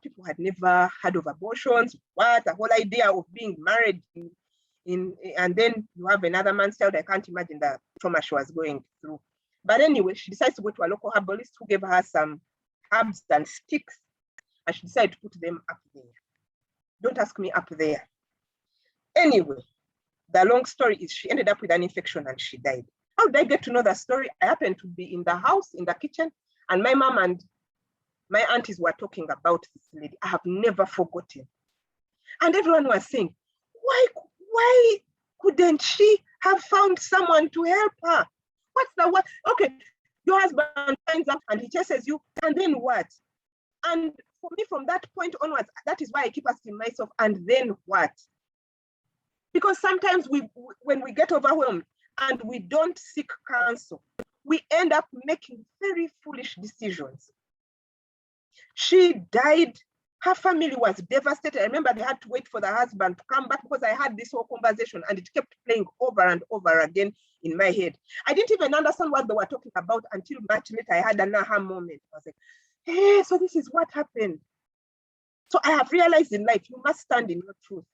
people had never heard of abortions, the whole idea of being married and then you have another man's child. I can't imagine the trauma she was going through. But anyway, she decides to go to a local herbalist who gave her some herbs and sticks, and she decided to put them up there. Don't ask me up there. Anyway, the long story is she ended up with an infection and she died. How did I get to know that story? I happened to be in the house, in the kitchen, and my mom and my aunties were talking about this lady. I have never forgotten. And everyone was saying, why couldn't she have found someone to help her? What's the what? Okay, your husband finds out and he chases you, and then what? And for me, from that point onwards, that is why I keep asking myself, and then what? Because sometimes when we get overwhelmed and we don't seek counsel, we end up making very foolish decisions. She died. Her family was devastated. I remember they had to wait for the husband to come back because I had this whole conversation and it kept playing over and over again in my head. I didn't even understand what they were talking about until much later I had an aha moment. I was like, hey, so this is what happened. So I have realized in life, you must stand in your truth.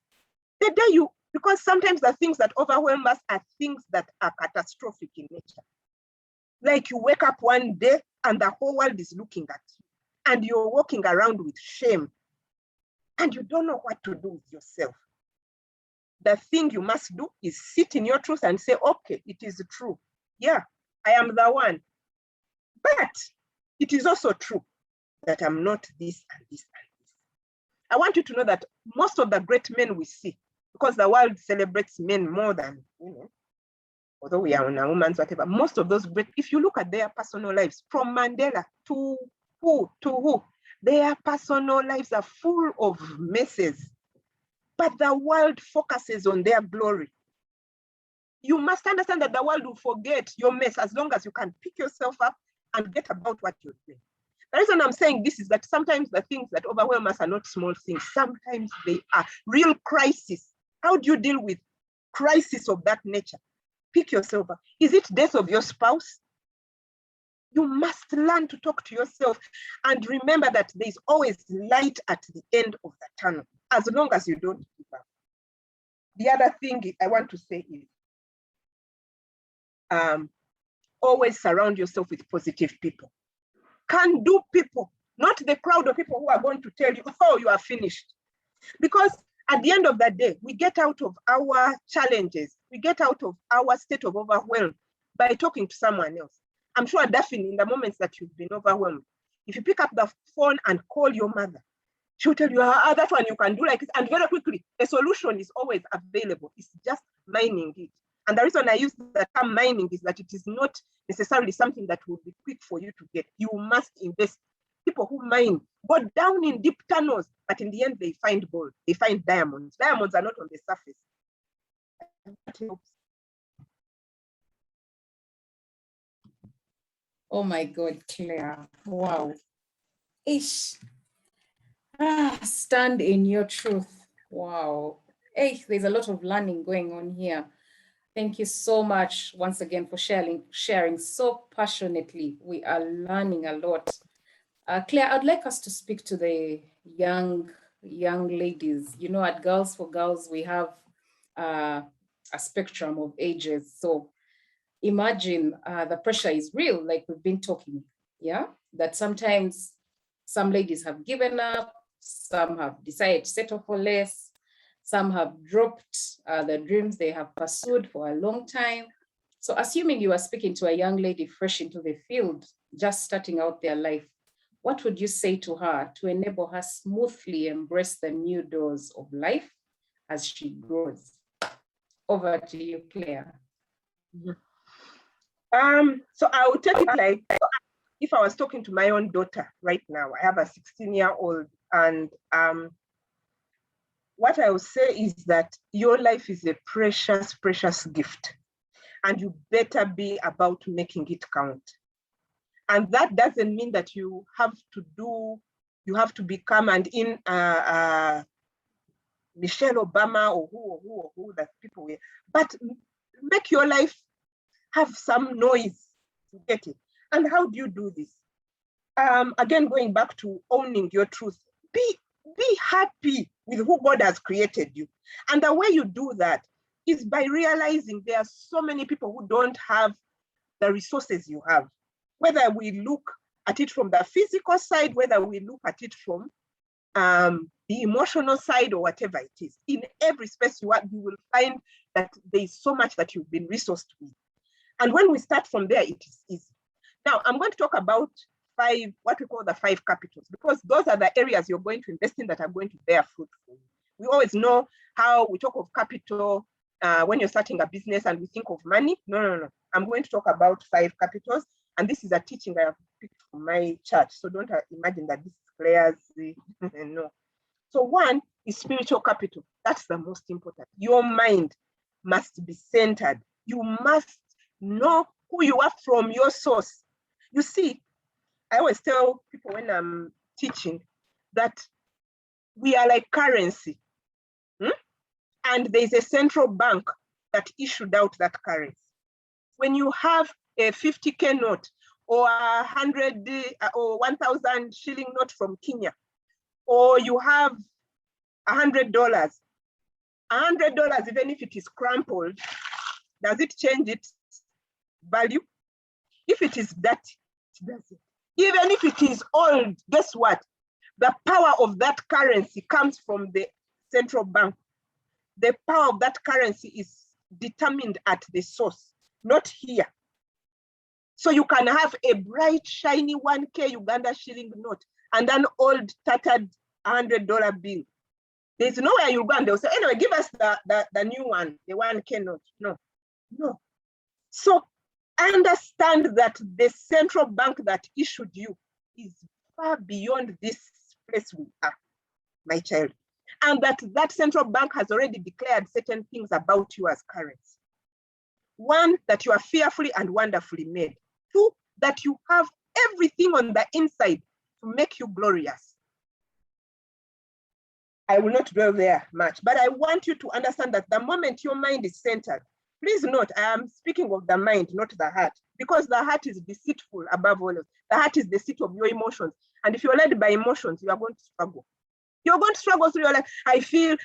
The day because sometimes the things that overwhelm us are things that are catastrophic in nature. Like you wake up one day and the whole world is looking at you and you're walking around with shame and you don't know what to do with yourself. The thing you must do is sit in your truth and say, okay, it is true. Yeah, I am the one. But it is also true that I'm not this and this and this. I want you to know that most of the great men we see, because the world celebrates men more than women, although we are on a woman's whatever, most of those great, if you look at their personal lives, from Mandela to who, their personal lives are full of messes, but the world focuses on their glory. You must understand that the world will forget your mess as long as you can pick yourself up and get about what you're doing. The reason I'm saying this is that sometimes the things that overwhelm us are not small things. Sometimes they are real crises. How do you deal with crisis of that nature? Pick yourself up. Is it death of your spouse? You must learn to talk to yourself and remember that there's always light at the end of the tunnel, as long as you don't give up. The other thing I want to say is always surround yourself with positive people. Can-do people, not the crowd of people who are going to tell you, oh, you are finished. Because at the end of the day, we get out of our challenges, we get out of our state of overwhelm by talking to someone else. I'm sure, Daphne, in the moments that you've been overwhelmed, if you pick up the phone and call your mother, she'll tell you, that one you can do like this. And very quickly, a solution is always available. It's just mining it. And the reason I use the term mining is that it is not necessarily something that will be quick for you to get. You must invest. People who mine go down in deep tunnels, but in the end, they find gold. They find diamonds. Diamonds are not on the surface. That helps. Oh my God, Claire. Wow. Ish. Stand in your truth. Wow. Hey, there's a lot of learning going on here. Thank you so much once again for sharing so passionately. We are learning a lot. Claire, I'd like us to speak to the young ladies. You know, at Girls for Girls, we have a spectrum of ages. So imagine the pressure is real, like we've been talking, yeah? That sometimes some ladies have given up, some have decided to settle for less, some have dropped the dreams they have pursued for a long time. So assuming you are speaking to a young lady fresh into the field, just starting out their life, what would you say to her to enable her smoothly embrace the new doors of life as she grows? Over to you, Claire. So I would take it like, if I was talking to my own daughter right now, I have a 16-year-old, and what I would say is that your life is a precious, precious gift, and you better be about making it count. And that doesn't mean that you have to become and in Michelle Obama or who that people were, but make your life have some noise to get it. And how do you do this? Again, going back to owning your truth, be happy with who God has created you. And the way you do that is by realizing there are so many people who don't have the resources you have. Whether we look at it from the physical side, whether we look at it from the emotional side, or whatever it is, in every space you are, you will find that there is so much that you've been resourced with. And when we start from there, it is easy. Now, I'm going to talk about what we call the 5 capitals, because those are the areas you're going to invest in that are going to bear fruit for you. We always know how we talk of capital when you're starting a business and we think of money. No. I'm going to talk about 5 capitals. And this is a teaching I have picked from my church. So don't imagine that this is Claire's. No. So one is spiritual capital. That's the most important. Your mind must be centered. You must know who you are from your source. You see, I always tell people when I'm teaching that we are like currency. And there's a central bank that issued out that currency. When you have a 50K note or 100 or 1,000 shilling note from Kenya, or you have $100, even if it is crumpled, does it change its value? If it is dirty, it doesn't. Even if it is old, guess what? The power of that currency comes from the central bank. The power of that currency is determined at the source, not here. So you can have a bright, shiny 1K Uganda shilling note and an old, tattered $100 bill. There's nowhere you go and they'll say, anyway, give us the new one, the 1K note. No. So understand that the central bank that issued you is far beyond this place we are, my child. And that central bank has already declared certain things about you as currency. One, that you are fearfully and wonderfully made. Two, that you have everything on the inside to make you glorious. I will not dwell there much, but I want you to understand that the moment your mind is centered, please note, I am speaking of the mind, not the heart, because the heart is deceitful above all else. The heart is the seat of your emotions. And if you're led by emotions, you are going to struggle. You're going to struggle through your life. I feel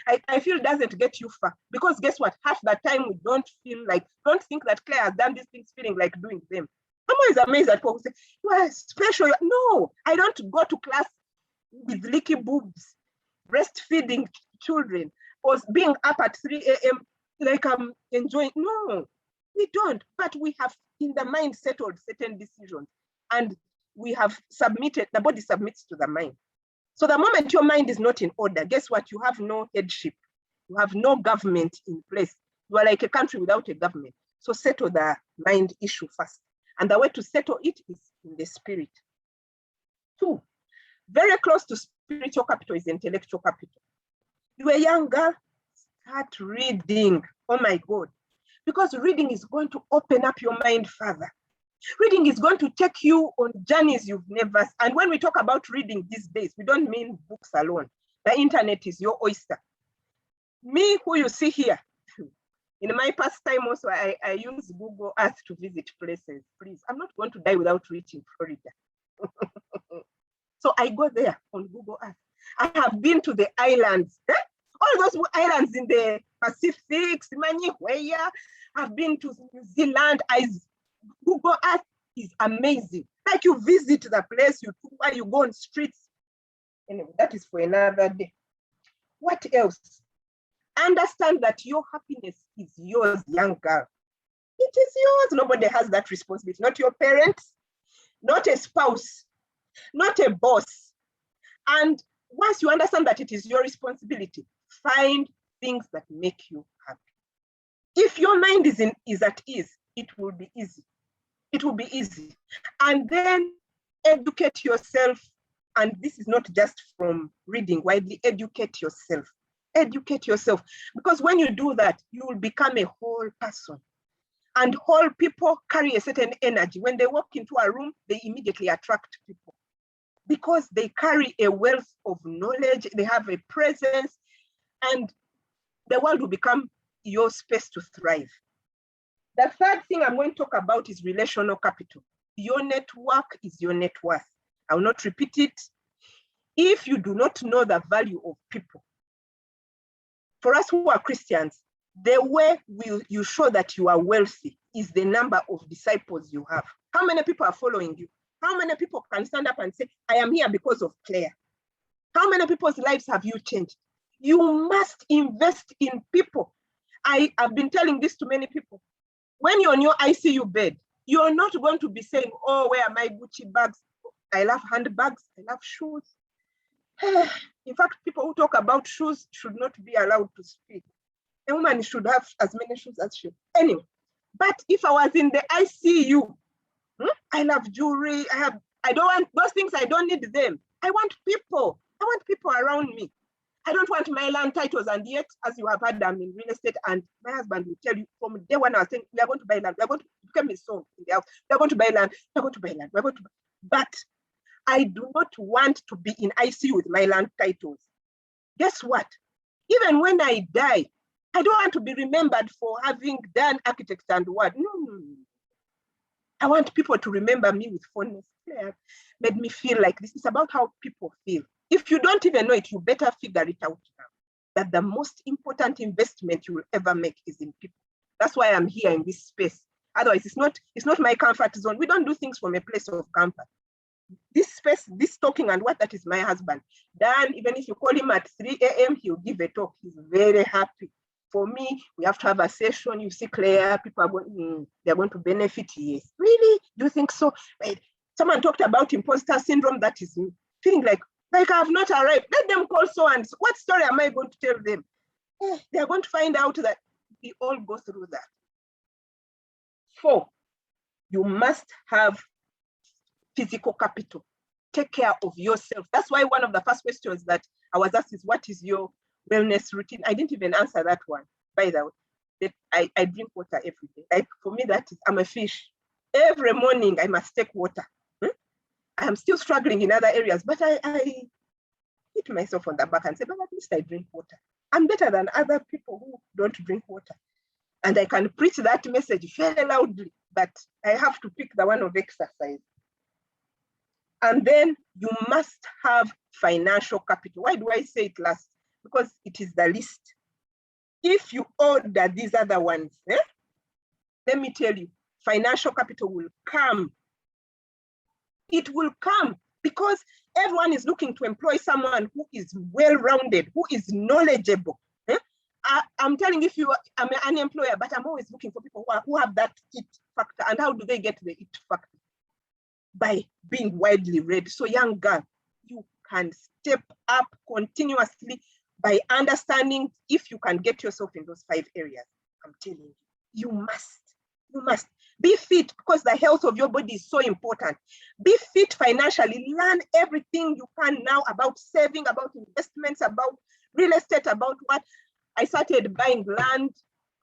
doesn't get you far. Because guess what? Half the time we don't think that Claire has done these things feeling like doing them. I'm always amazed at people who say, you are special. No, I don't go to class with leaky boobs, breastfeeding children, or being up at 3 a.m. like I'm enjoying. No, we don't. But we have in the mind settled certain decisions. And we have submitted, the body submits to the mind. So the moment your mind is not in order, guess what? You have no headship. You have no government in place. You are like a country without a government. So settle the mind issue first. And the way to settle it is in the spirit. Two, very close to spiritual capital is intellectual capital. You are a young girl, start reading. Oh my God. Because reading is going to open up your mind further. Reading is going to take you on journeys you've never. And when we talk about reading these days, we don't mean books alone. The internet is your oyster. Me, who you see here, in my pastime also, I use Google Earth to visit places. Please, I'm not going to die without reaching Florida. So I go there on Google Earth. I have been to the islands, all those islands in the Pacific, where I've been to New Zealand. Google Earth is amazing. Like you visit the place, you go on streets. Anyway, that is for another day. What else? Understand that your happiness is yours, young girl. It is yours. Nobody has that responsibility. Not your parents, not a spouse, not a boss. And once you understand that it is your responsibility, find things that make you happy. If your mind is at ease, it will be easy. It will be easy. And then educate yourself. And this is not just from reading widely, educate yourself. Educate yourself. Because when you do that, you will become a whole person. And whole people carry a certain energy. When they walk into a room, they immediately attract people. Because they carry a wealth of knowledge, they have a presence, and the world will become your space to thrive. The third thing I'm going to talk about is relational capital. Your network is your net worth. I will not repeat it. If you do not know the value of people, for us who are Christians, the way you show that you are wealthy is the number of disciples you have. How many people are following you? How many people can stand up and say, I am here because of Claire? How many people's lives have you changed? You must invest in people. I have been telling this to many people. When you're on your ICU bed, you're not going to be saying, oh, where are my Gucci bags? I love handbags, I love shoes. In fact, people who talk about shoes should not be allowed to speak. A woman should have as many shoes as she. Anyway, but if I was in the ICU, I love jewelry. I don't want those things. I don't need them. I want people. I want people around me. I don't want my land titles. And yet, as you have heard, I'm in real estate, and my husband will tell you from day one, I was saying, we are going to buy land. We are going to become a song in the house. We are going to buy land. We are going to buy land. We are going to buy. But I do not want to be in ICU with my land titles. Guess what? Even when I die, I don't want to be remembered for having done architecture and what. No. I want people to remember me with fondness. Claire made me feel like this. It's about how people feel. If you don't even know it, you better figure it out now. That the most important investment you will ever make is in people. That's why I'm here in this space. Otherwise, it's not my comfort zone. We don't do things from a place of comfort. This space, this talking and what, that is my husband. Dan, even if you call him at 3 a.m., he'll give a talk. He's very happy. For me, we have to have a session. You see, Claire, people are going, they're going to benefit. Yes. Really? Do you think so? Right. Someone talked about imposter syndrome. That is me. Feeling like I have not arrived. Let them call so and so. What story am I going to tell them? They're going to find out that we all go through that. 4, you must have physical capital. Take care of yourself. That's why one of the first questions that I was asked is, what is your wellness routine? I didn't even answer that one, by the way. I drink water every day. Like for me, that is, I'm a fish. Every morning I must take water. I am still struggling in other areas, but I hit myself on the back and say, but at least I drink water. I'm better than other people who don't drink water. And I can preach that message very loudly, but I have to pick the one of exercise. And then you must have financial capital. Why do I say it last? Because it is the least. If you order these other ones, let me tell you, financial capital will come. It will come because everyone is looking to employ someone who is well-rounded, who is knowledgeable. I'm telling you, I'm an employer, but I'm always looking for people who have that it factor. And how do they get the it factor? By being widely read. So young girl, you can step up continuously by understanding. If you can get yourself in those 5 areas, I'm telling you, you must be fit, because the health of your body is so important. Be fit financially. Learn everything you can now about saving, about investments, about real estate, about what. I started buying land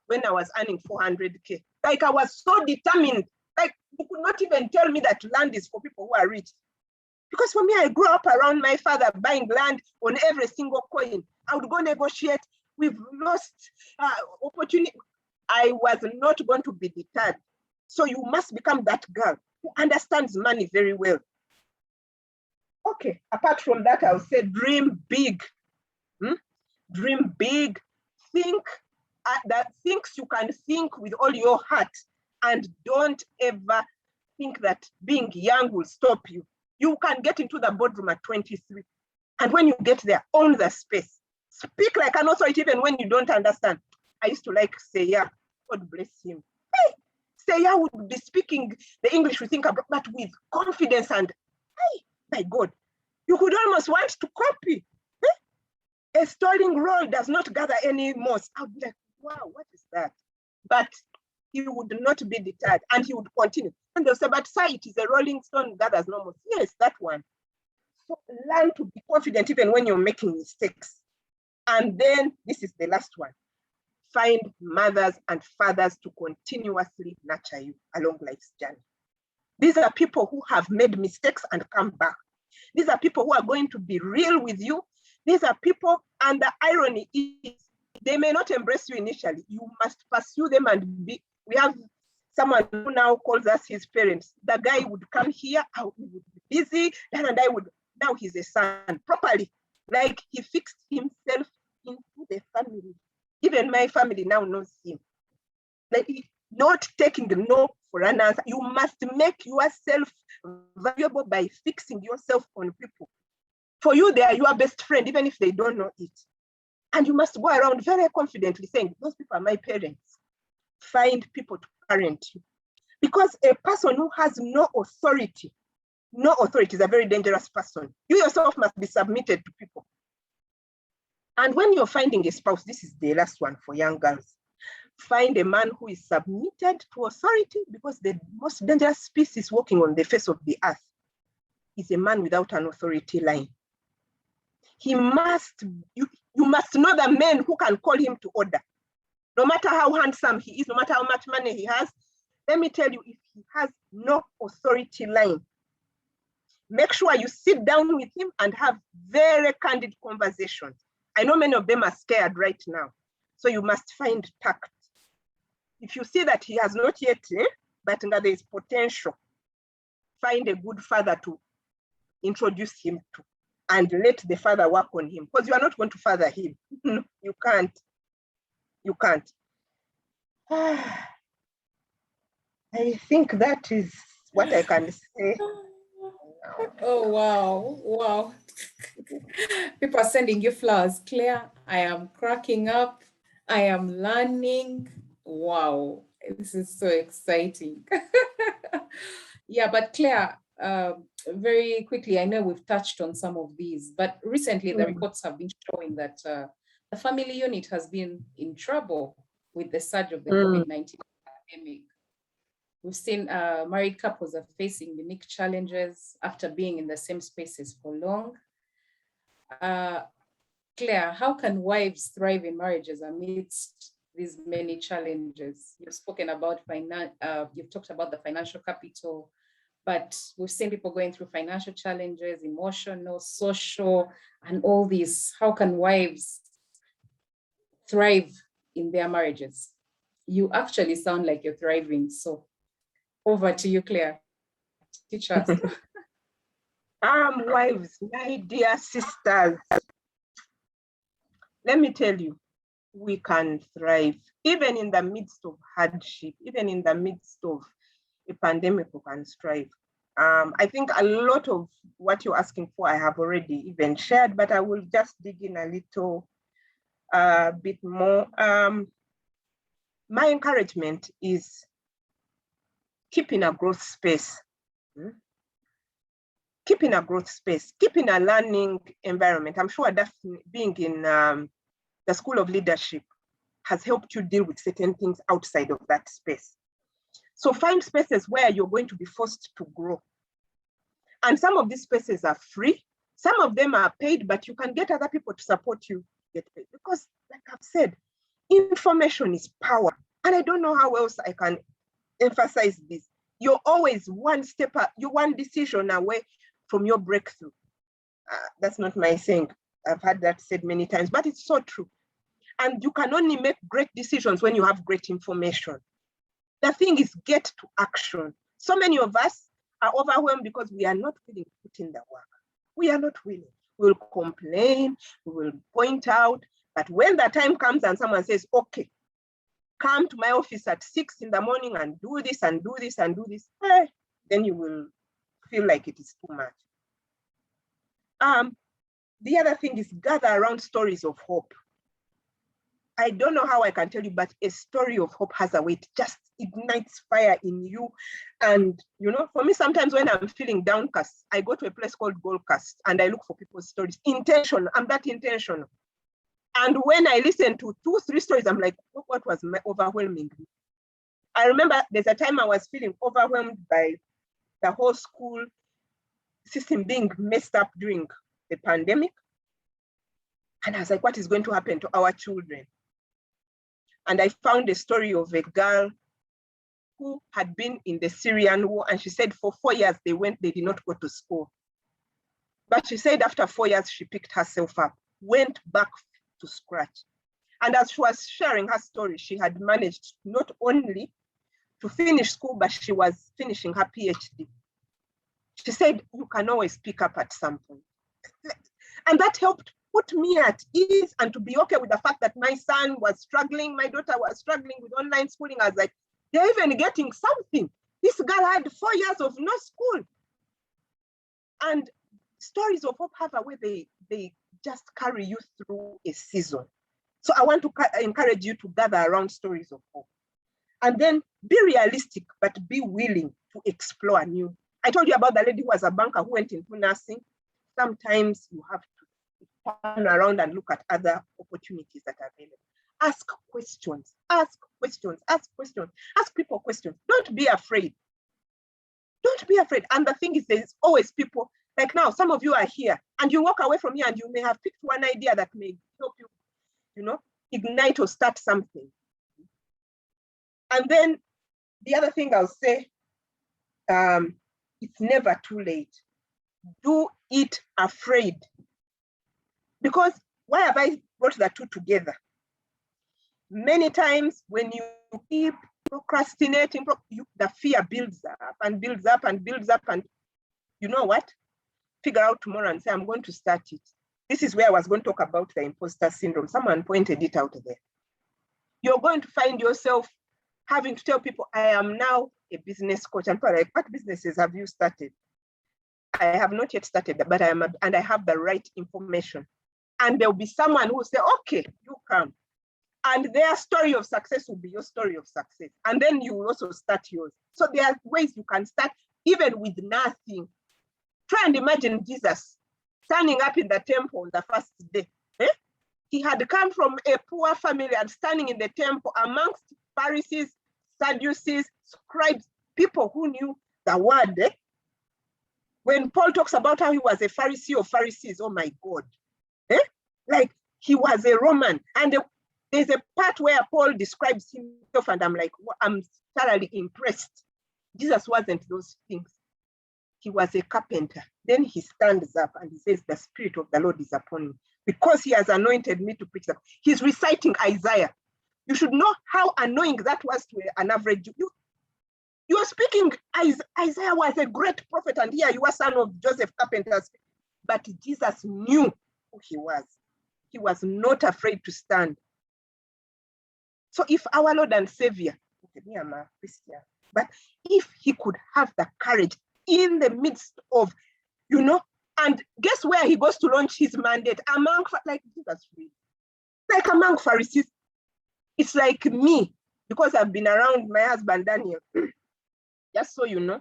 when I was earning 400K. Like I was so determined. Like you could not even tell me that land is for people who are rich. Because for me, I grew up around my father buying land on every single coin. I would go negotiate. We've lost opportunity. I was not going to be deterred. So you must become that girl who understands money very well. Okay, apart from that, I would say dream big. Dream big. Think that things you can think with all your heart, and don't ever think that being young will stop you. You can get into the boardroom at 23. And when you get there, own the space. Speak like an authority even when you don't understand. I used to like Seya, God bless him. Hey, Seya would be speaking the English we think about, but with confidence, and hey, my God, you could almost want to copy. A stalling roll does not gather any moss. I would be like, wow, what is that? But he would not be deterred, and he would continue. And they'll say, but sir, it is a rolling stone gathers no moss. Yes, that one. So learn to be confident even when you're making mistakes. And then this is the last one. Find mothers and fathers to continuously nurture you along life's journey. These are people who have made mistakes and come back. These are people who are going to be real with you. These are people, and the irony is, they may not embrace you initially. You must pursue them and be. We have someone who now calls us his parents. The guy would come here, I would be busy, and I would, now he's a son, properly. Like he fixed himself into the family. Even my family now knows him. Like not taking the no for an answer. You must make yourself valuable by fixing yourself on people. For you, they are your best friend, even if they don't know it. And you must go around very confidently saying, those people are my parents. Find people to parent you. Because a person who has no authority is a very dangerous person. You yourself must be submitted to people. And when you're finding a spouse, this is the last one for young girls. Find a man who is submitted to authority, because the most dangerous species walking on the face of the earth is a man without an authority line. you must know the men who can call him to order. No matter how handsome he is, no matter how much money he has, let me tell you, if he has no authority line, make sure you sit down with him and have very candid conversations. I know many of them are scared right now, so you must find tact. If you see that he has not yet, but there is potential, find a good father to introduce him to, and let the father work on him, because you are not going to father him. You can't. You can't. I think that is what I can say. Oh, wow. Wow. People are sending you flowers. Claire, I am cracking up. I am learning. Wow. This is so exciting. Yeah, but Claire, very quickly, I know we've touched on some of these, but recently the reports have been showing that the family unit has been in trouble with the surge of the COVID-19 pandemic. We've seen married couples are facing unique challenges after being in the same spaces for long. Claire, how can wives thrive in marriages amidst these many challenges? You've spoken about you've talked about the financial capital, but we've seen people going through financial challenges, emotional, social, and all these. How can wives thrive in their marriages? You actually sound like you're thriving. So over to you, Claire. Teach us. Wives, my dear sisters, let me tell you, we can thrive. Even in the midst of hardship, even in the midst of a pandemic, we can strive. I think a lot of what you're asking for, I have already even shared, but I will just dig in a little bit more. My encouragement is keep in a growth space. Keep in a growth space, keep in a learning environment. I'm sure that being in the School of Leadership has helped you deal with certain things outside of that space. So find spaces where you're going to be forced to grow. And some of these spaces are free. Some of them are paid, but you can get other people to support you get paid. Because like I've said, information is power. And I don't know how else I can emphasize this. You're always one decision away from your breakthrough. That's not my saying. I've had that said many times, but it's so true. And you can only make great decisions when you have great information. The thing is, get to action. So many of us are overwhelmed because we are not willing to put in the work. We are not willing. We'll complain, we will point out, but when the time comes and someone says, okay, come to my office at 6 in the morning and do this and do this and do this, then you will feel like it is too much. The other thing is gather around stories of hope. I don't know how I can tell you, but a story of hope has a way. It just ignites fire in you. And, you know, for me, sometimes when I'm feeling downcast, I go to a place called Goldcast and I look for people's stories. Intentional, I'm that intentional. And when I listen to 2-3 stories, I'm like, what was overwhelming me? I remember there's a time I was feeling overwhelmed by the whole school system being messed up during the pandemic. And I was like, what is going to happen to our children? And I found a story of a girl who had been in the Syrian war. And she said for 4 years, they did not go to school. But she said after 4 years, she picked herself up, went back to scratch. And as she was sharing her story, she had managed not only to finish school, but she was finishing her PhD. She said, you can always pick up at some point. And that helped put me at ease and to be okay with the fact that my son was struggling, my daughter was struggling with online schooling. I was like, they're even getting something. This girl had 4 years of no school. And stories of hope have a way they just carry you through a season. So I want to encourage you to gather around stories of hope. And then be realistic, but be willing to explore new. I told you about the lady who was a banker who went into nursing. Sometimes you have to turn around and look at other opportunities that are available. Ask questions, ask questions, ask questions, ask people questions. Don't be afraid. Don't be afraid. And the thing is, there's always people Like now, some of you are here and you walk away from here and you may have picked one idea that may help you, ignite or start something. And then the other thing I'll say, it's never too late. Do it afraid. Because why have I brought the two together? Many times when you keep procrastinating, the fear builds up and builds up and builds up, and you know what? Figure out tomorrow and say, I'm going to start it. This is where I was going to talk about the imposter syndrome. Someone pointed it out there. You're going to find yourself having to tell people, I am now a business coach. And people are like, what businesses have you started? I have not yet started, but I have the right information. And there'll be someone who will say, okay, you come. And their story of success will be your story of success. And then you will also start yours. So there are ways you can start even with nothing. Try and imagine Jesus standing up in the temple on the first day. He had come from a poor family and standing in the temple amongst Pharisees, Sadducees, scribes, people who knew the word. When Paul talks about how he was a Pharisee of Pharisees, oh my God. Like he was a Roman. And there's a part where Paul describes himself and I'm like, I'm thoroughly impressed. Jesus wasn't those things. He was a carpenter. Then he stands up and he says, the Spirit of the Lord is upon me because he has anointed me to preach. He's reciting Isaiah. You should know how annoying that was to an average Jew. You are speaking, Isaiah was a great prophet and here you are son of Joseph Carpenter. But Jesus knew who he was. He was not afraid to stand. So if our Lord and Savior, me, I'm a Christian, but if he could have the courage in the midst of, and guess where he goes to launch his mandate? Among, like Jesus, like among Pharisees. It's like me, because I've been around my husband, Daniel. Just so you know,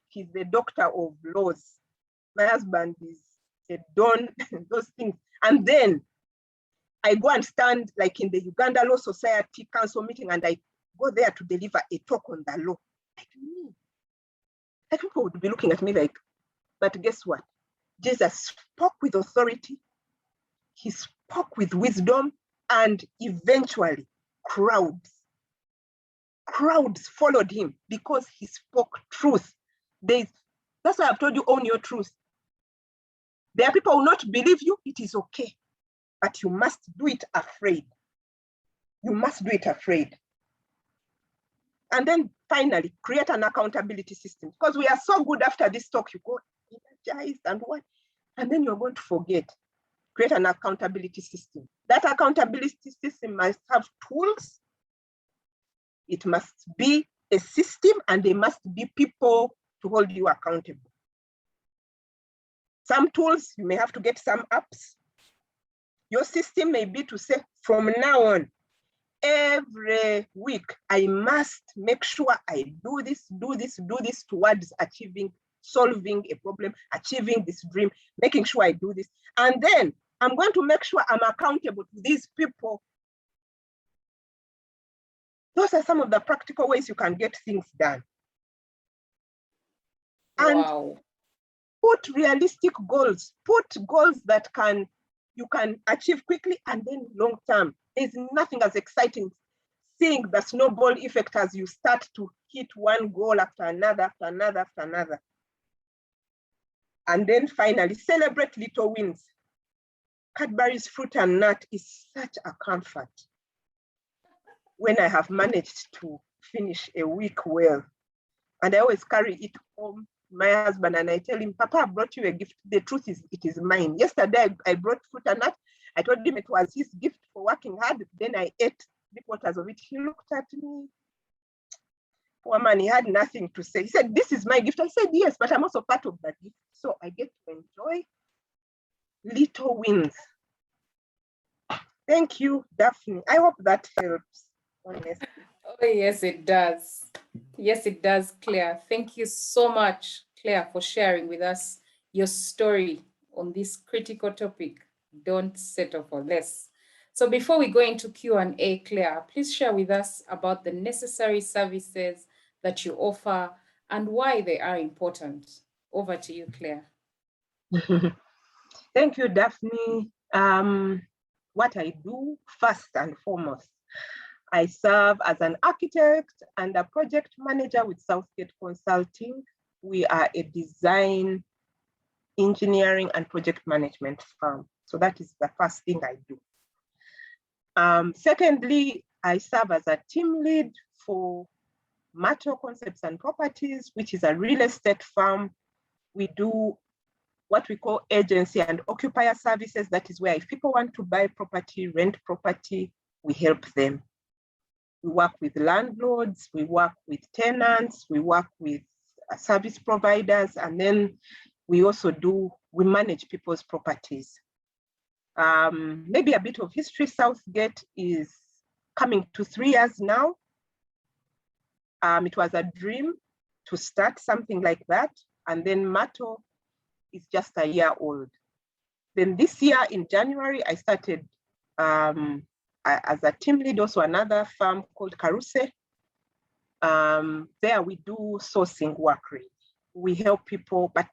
he's the doctor of laws. My husband is a don, those things. And then I go and stand like in the Uganda Law Society Council meeting and I go there to deliver a talk on the law. Like me. Like people would be looking at me like, but guess what? Jesus spoke with authority. He spoke with wisdom and eventually crowds followed him because he spoke truth. That's why I've told you, own your truth. There are people who will not believe you, it is okay. But you must do it afraid. You must do it afraid. And then finally, create an accountability system. Because we are so good after this talk, you go energized and what? And then you're going to forget. Create an accountability system. That accountability system must have tools. It must be a system and there must be people to hold you accountable. Some tools, you may have to get some apps. Your system may be to say, from now on, every week, I must make sure I do this towards solving a problem, achieving this dream, making sure I do this. And then I'm going to make sure I'm accountable to these people. Those are some of the practical ways you can get things done. And wow. Put realistic goals. Put goals that you can achieve quickly and then long term. There's nothing as exciting seeing the snowball effect as you start to hit one goal after another, after another, after another. And then finally, celebrate little wins. Cadbury's fruit and nut is such a comfort when I have managed to finish a week well. And I always carry it home to my husband and I tell him, Papa, I brought you a gift. The truth is, it is mine. Yesterday, I brought fruit and nut. I told him it was his gift for working hard. Then I ate 3/4 of it. He looked at me. Poor man, he had nothing to say. He said, this is my gift. I said, yes, but I'm also part of that gift. So I get to enjoy little wins. Thank you, Daphne. I hope that helps, honestly. Oh, yes, it does. Yes, it does, Claire. Thank you so much, Claire, for sharing with us your story on this critical topic. Don't settle for less. So before we go into Q&A, Claire, please share with us about the necessary services that you offer and why they are important. Over to you, Claire. Thank you, Daphne. What I do first and foremost, I serve as an architect and a project manager with Southgate Consulting. We are a design, engineering, and project management firm. So that is the first thing I do. Secondly, I serve as a team lead for Matter Concepts and Properties, which is a real estate firm. We do what we call agency and occupier services. That is where if people want to buy property, rent property, we help them. We work with landlords, we work with tenants, we work with service providers, and then we also we manage people's properties. Maybe a bit of history. Southgate is coming to 3 years now. It was a dream to start something like that. And then Mato is just a year old. Then this year in January, I started as a team lead, also another firm called Karuse. There we do sourcing work. Really. We help people, but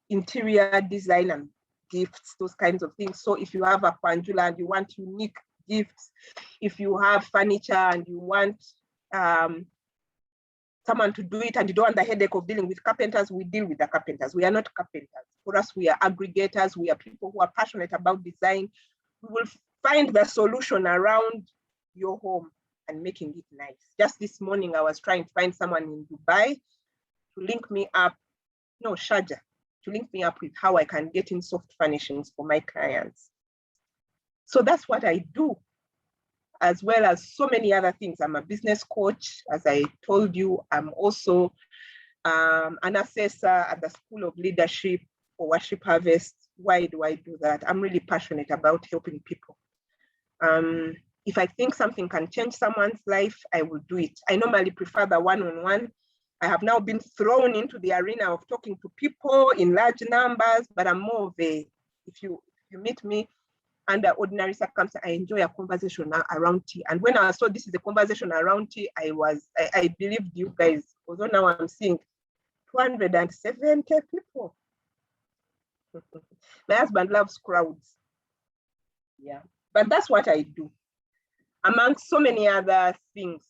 interior design and gifts, those kinds of things. So if you have a pendula and you want unique gifts, if you have furniture and you want someone to do it and you don't want the headache of dealing with carpenters, we deal with the carpenters. We are not carpenters. For us, we are aggregators. We are people who are passionate about design. We will find the solution around your home and making it nice. Just this morning, I was trying to find someone in Dubai to link me up, no, Sharjah, to link me up with how I can get in soft furnishings for my clients. So that's what I do, as well as so many other things. I'm a business coach. As I told you, I'm also an assessor at the School of Leadership for Worship Harvest. Why do I do that? I'm really passionate about helping people. If I think something can change someone's life, I will do it. I normally prefer the one-on-one. I have now been thrown into the arena of talking to people in large numbers, but I'm more of a, if you meet me under ordinary circumstances, I enjoy a conversation around tea. And when I saw this is a conversation around tea, I believed you guys, although now I'm seeing 270 people. My husband loves crowds. Yeah, but that's what I do, among so many other things.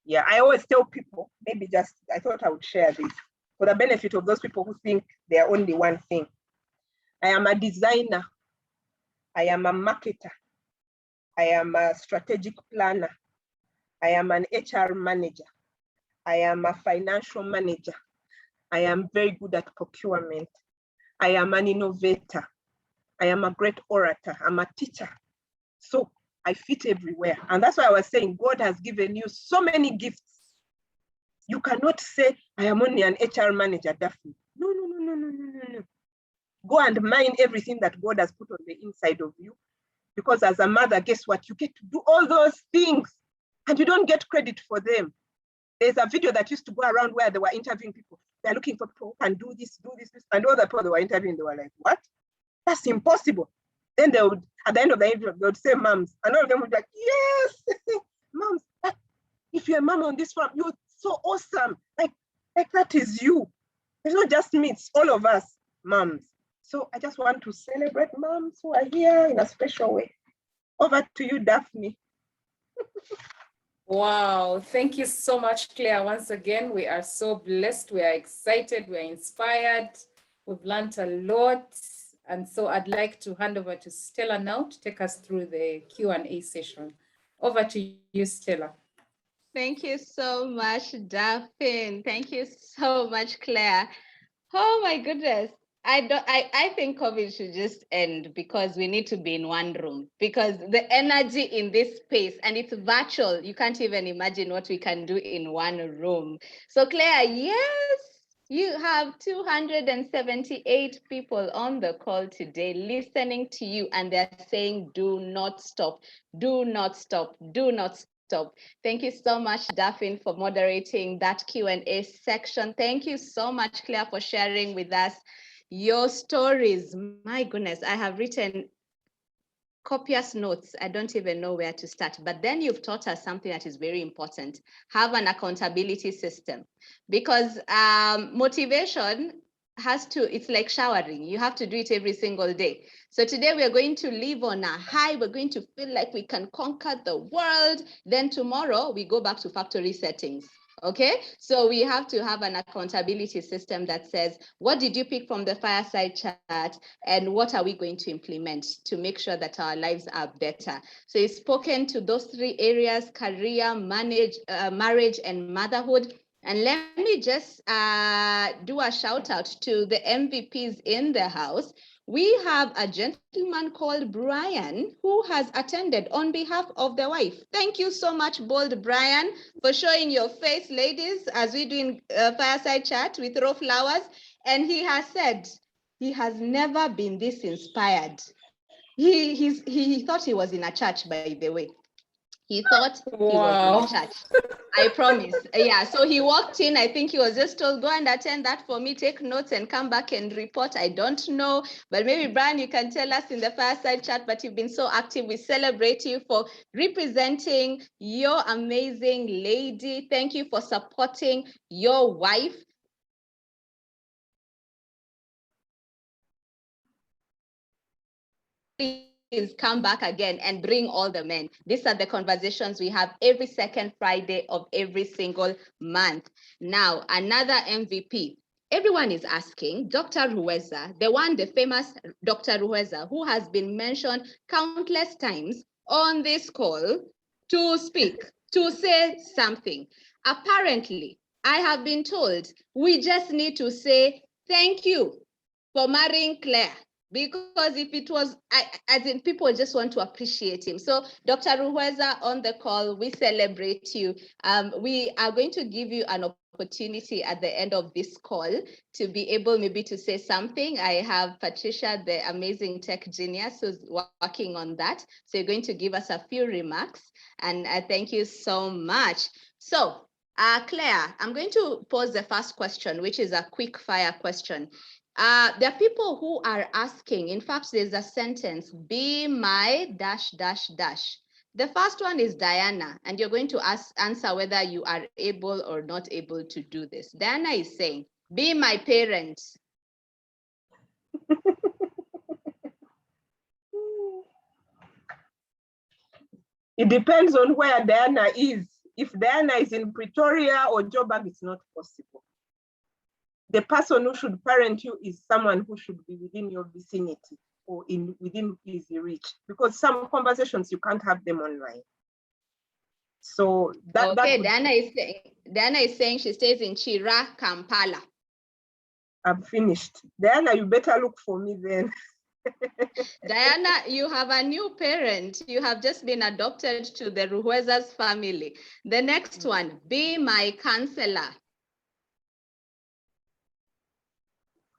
Yeah, I always tell people, maybe just, I thought I would share this for the benefit of those people who think they're only one thing. I am a designer. I am a marketer. I am a strategic planner. I am an HR manager. I am a financial manager. I am very good at procurement. I am an innovator. I am a great orator. I'm a teacher. So I fit everywhere. And that's why I was saying God has given you so many gifts. You cannot say, I am only an HR manager, Daphne. No. Go and mine everything that God has put on the inside of you. Because as a mother, guess what? You get to do all those things and you don't get credit for them. There's a video that used to go around where they were interviewing people. They're looking for people who can do this. And all the people they were interviewing, they were like, what? That's impossible. Then they would, at the end of the interview, they would say moms. And all of them would be like, yes, moms. If you're a mom on this farm, you're so awesome. Like that is you. It's not just me, it's all of us, moms. So I just want to celebrate moms who are here in a special way. Over to you, Daphne. Wow, thank you so much, Claire. Once again, we are so blessed, we are excited, we are inspired, we've learned a lot. And so I'd like to hand over to Stella now to take us through the Q&A session. Over to you, Stella. Thank you so much, Daphne. Thank you so much, Claire. Oh my goodness. I think COVID should just end because we need to be in one room, because the energy in this space, and it's virtual, you can't even imagine what we can do in one room. So Claire, yes, you have 278 people on the call today listening to you, and they're saying, do not stop, do not stop, do not stop. Thank you so much, Daphne, for moderating that Q&A section. Thank you so much, Claire, for sharing with us your stories. My goodness, I have written copious notes. I don't even know where to start. But then you've taught us something that is very important. Have an accountability system. Because motivation it's like showering. You have to do it every single day. So today we are going to live on a high. We're going to feel like we can conquer the world. Then tomorrow we go back to factory settings. Okay, so we have to have an accountability system that says, what did you pick from the fireside chat and what are we going to implement to make sure that our lives are better? So it's spoken to those 3 areas: career, marriage, and motherhood. And let me just do a shout out to the MVPs in the house. We have a gentleman called Brian who has attended on behalf of the wife. Thank you so much, bold Brian, for showing your face, ladies, as we do in fireside chat. We throw flowers. And he has said he has never been this inspired. He thought he was in a church, by the way. He thought he was in a church. I promise. Yeah, so he walked in. I think he was just told, go and attend that for me, take notes and come back and report. I don't know. But maybe, Brian, you can tell us in the fireside chat, but you've been so active. We celebrate you for representing your amazing lady. Thank you for supporting your wife. Please come back again and bring all the men. These are the conversations we have every second Friday of every single month. Now, another MVP. Everyone is asking Dr. Ruweza, the famous Dr. Ruweza, who has been mentioned countless times on this call to speak, to say something. Apparently, I have been told we just need to say thank you for marrying Claire. Because if it was, as in people just want to appreciate him. So Dr. Ruweza on the call, we celebrate you. We are going to give you an opportunity at the end of this call to be able maybe to say something. I have Patricia, the amazing tech genius, who's working on that. So you're going to give us a few remarks and thank you so much. So Claire, I'm going to pose the first question, which is a quick fire question. There are people who are asking, in fact, there's a sentence, be my ... The first one is Diana, and you're going to answer whether you are able or not able to do this. Diana is saying, be my parent. It depends on where Diana is. If Diana is in Pretoria or Joburg, it's not possible. The person who should parent you is someone who should be within your vicinity or within easy reach, because some conversations you can't have them online. So okay, Diana is saying she stays in Chira, Kampala. I'm finished. Diana, you better look for me then. Diana, you have a new parent. You have just been adopted to the Ruweza's family. The next one, be my counselor.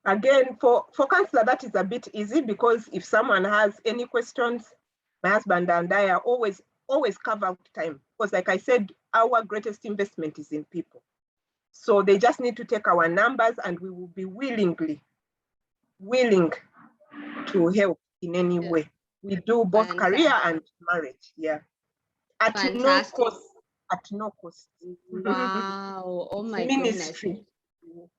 Again, for counselor, that is a bit easy, because if someone has any questions, my husband and I are always carve out time. Because like I said, our greatest investment is in people. So they just need to take our numbers and we will be willing to help in any way. We do both career and marriage, yeah. At no cost. At no cost. Wow, oh my ministry. Goodness.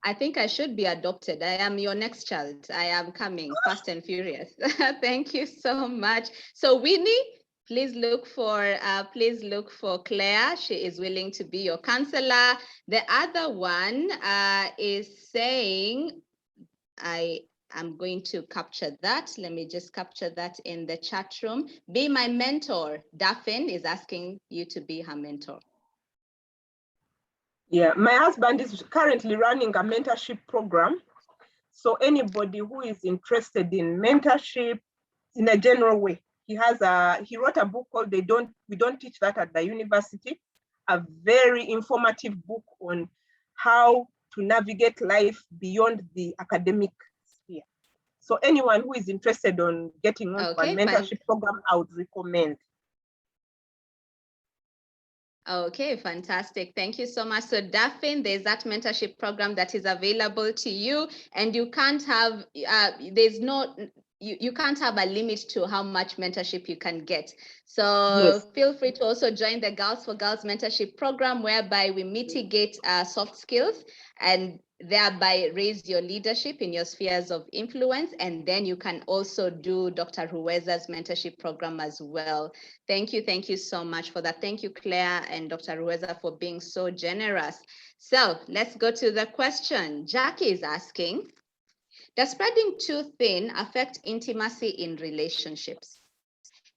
I think I should be adopted. I am your next child. I am coming fast and furious. Thank you so much. So Winnie, please look for Claire. She is willing to be your counselor. The other one is saying, I'm going to capture that. Let me just capture that in the chat room. Be my mentor. Daphne is asking you to be her mentor. Yeah, my husband is currently running a mentorship program. So anybody who is interested in mentorship in a general way, he wrote a book called We Don't Teach That at the University, a very informative book on how to navigate life beyond the academic sphere. So anyone who is interested in getting on a mentorship program, I would recommend. Okay, fantastic. Thank you so much. So Daphne, there's that mentorship program that is available to you, and you can't have, you can't have a limit to how much mentorship you can get. So yes, feel free to also join the Girls for Girls mentorship program, whereby we mitigate soft skills and thereby raise your leadership in your spheres of influence. And then you can also do Dr. Ruweza's mentorship program as well. Thank you so much for that. Thank you, Claire and Dr. Ruweza, for being so generous. So let's go to the question. Jackie is asking, does spreading too thin affect intimacy in relationships?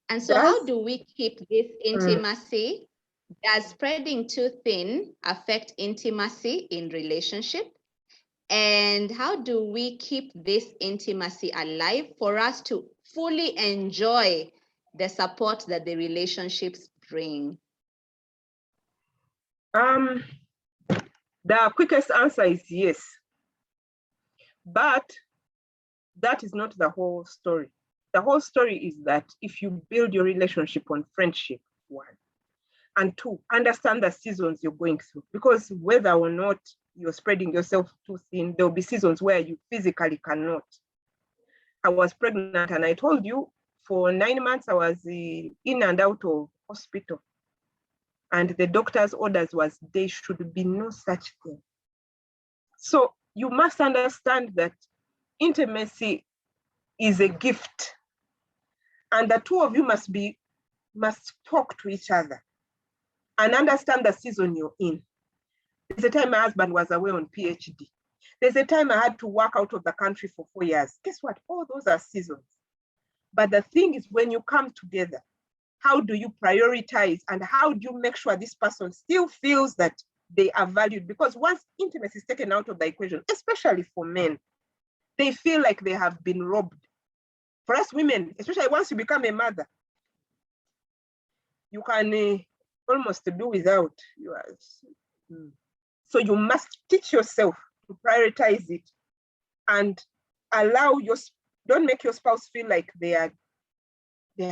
And so how do we keep this intimacy? Does spreading too thin affect intimacy in relationship? And how do we keep this intimacy alive for us to fully enjoy the support that the relationships bring? The quickest answer is yes. But that is not the whole story. The whole story is that if you build your relationship on friendship, one, and two, understand the seasons you're going through, because whether or not you're spreading yourself too thin, there'll be seasons where you physically cannot. I was pregnant and I told you for 9 months I was in and out of hospital, and the doctor's orders was there should be no such thing. So you must understand that intimacy is a gift, and the two of you must talk to each other and understand the season you're in. There's a time my husband was away on PhD. There's a time I had to work out of the country for 4 years. Guess what? All those are seasons. But the thing is, when you come together, how do you prioritize and how do you make sure this person still feels that they are valued? Because once intimacy is taken out of the equation, especially for men, they feel like they have been robbed. For us women, especially once you become a mother, you can almost do without yours. So you must teach yourself to prioritize it and don't make your spouse feel like they are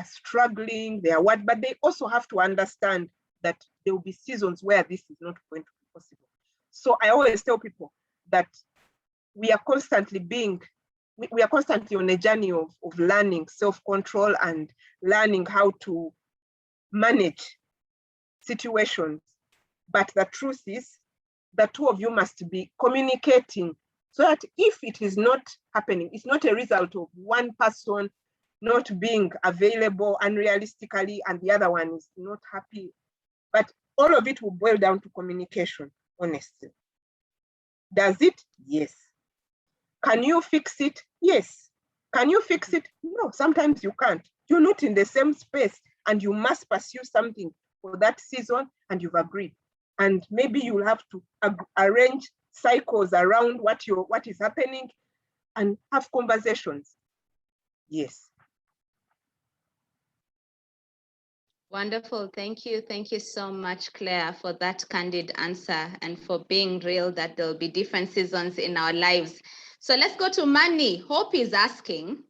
struggling, they are what, but they also have to understand that there will be seasons where this is not going to be possible. So I always tell people that we are constantly on a journey of learning self-control and learning how to manage situations. But the truth is, the two of you must be communicating so that if it is not happening, it's not a result of one person not being available unrealistically and the other one is not happy. But all of it will boil down to communication, honestly. Does it? Yes. Can you fix it? Yes. Can you fix it? No, sometimes you can't. You're not in the same space and you must pursue something for that season and you've agreed. And maybe you'll have to arrange cycles around what is happening and have conversations. Yes. Wonderful. Thank you. Thank you so much, Claire, for that candid answer and for being real that there'll be different seasons in our lives. So let's go to Manny. Hope is asking,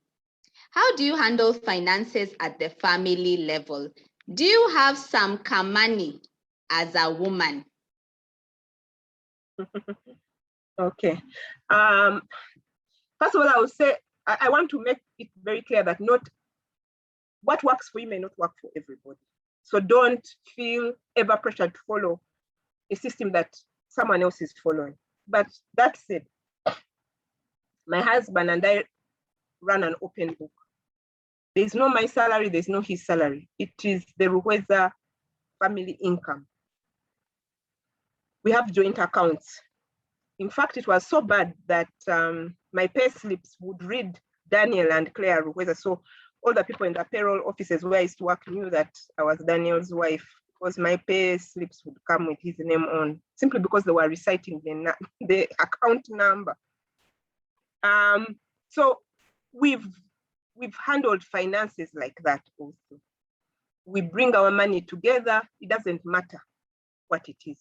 how do you handle finances at the family level? Do you have some kamani as a woman? Okay. First of all, I would say, I want to make it very clear that not what works for you may not work for everybody. So don't feel ever pressured to follow a system that someone else is following. But that said, my husband and I run an open book. There's no my salary, there's no his salary. It is the Ruweza family income. We have joint accounts. In fact, it was so bad that my pay slips would read Daniel and Claire Ruweza. So all the people in the payroll offices where I used to work knew that I was Daniel's wife, because my pay slips would come with his name on, simply because they were reciting the account number. So we've handled finances like that also. We bring our money together. It doesn't matter what it is.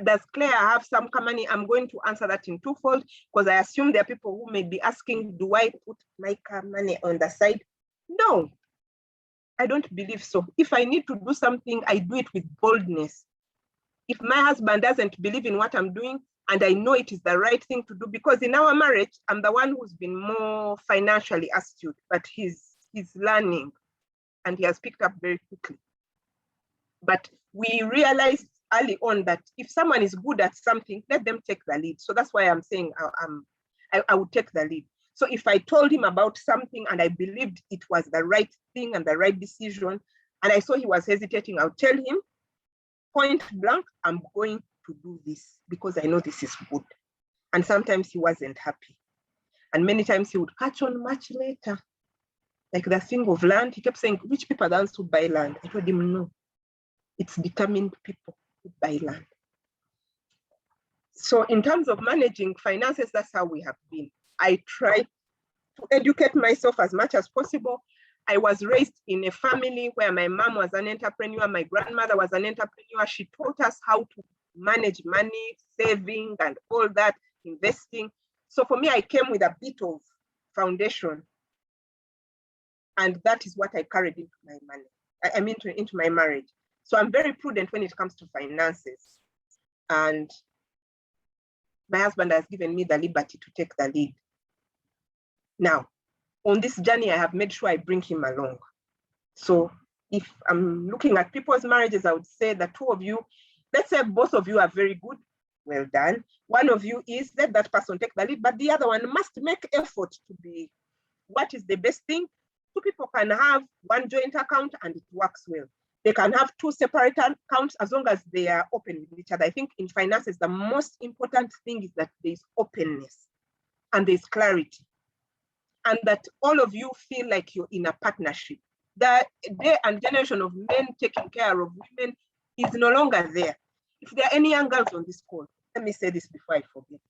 Does Claire have some money? I'm going to answer that in twofold, because I assume there are people who may be asking, do I put my money on the side? No, I don't believe so. If I need to do something, I do it with boldness. If my husband doesn't believe in what I'm doing, and I know it is the right thing to do, because in our marriage, I'm the one who's been more financially astute, but he's learning and he has picked up very quickly. But we realized early on that if someone is good at something, let them take the lead. So that's why I'm saying I would take the lead. So if I told him about something and I believed it was the right thing and the right decision, and I saw he was hesitating, I'll tell him point blank, I'm going to do this because I know this is good. And sometimes he wasn't happy. And many times he would catch on much later. Like the thing of land, he kept saying, rich people are the ones who buy land. I told him, no, it's determined people who buy land. So in terms of managing finances, that's how we have been. I try to educate myself as much as possible. I was raised in a family where my mom was an entrepreneur, my grandmother was an entrepreneur. She taught us how to manage money, saving, and all that, investing. So for me, I came with a bit of foundation, and that is what I carried into my money. Into my marriage. So I'm very prudent when it comes to finances. And my husband has given me the liberty to take the lead. Now, on this journey, I have made sure I bring him along. So if I'm looking at people's marriages, I would say the two of you, let's say both of you are very good, well done. One of you is, let that person take the lead, but the other one must make effort to be what is the best thing. Two people can have one joint account and it works well. They can have two separate accounts as long as they are open with each other. I think in finances, the most important thing is that there's openness and there's clarity, and that all of you feel like you're in a partnership. The day and generation of men taking care of women is no longer there. If there are any young girls on this call, let me say this before I forget.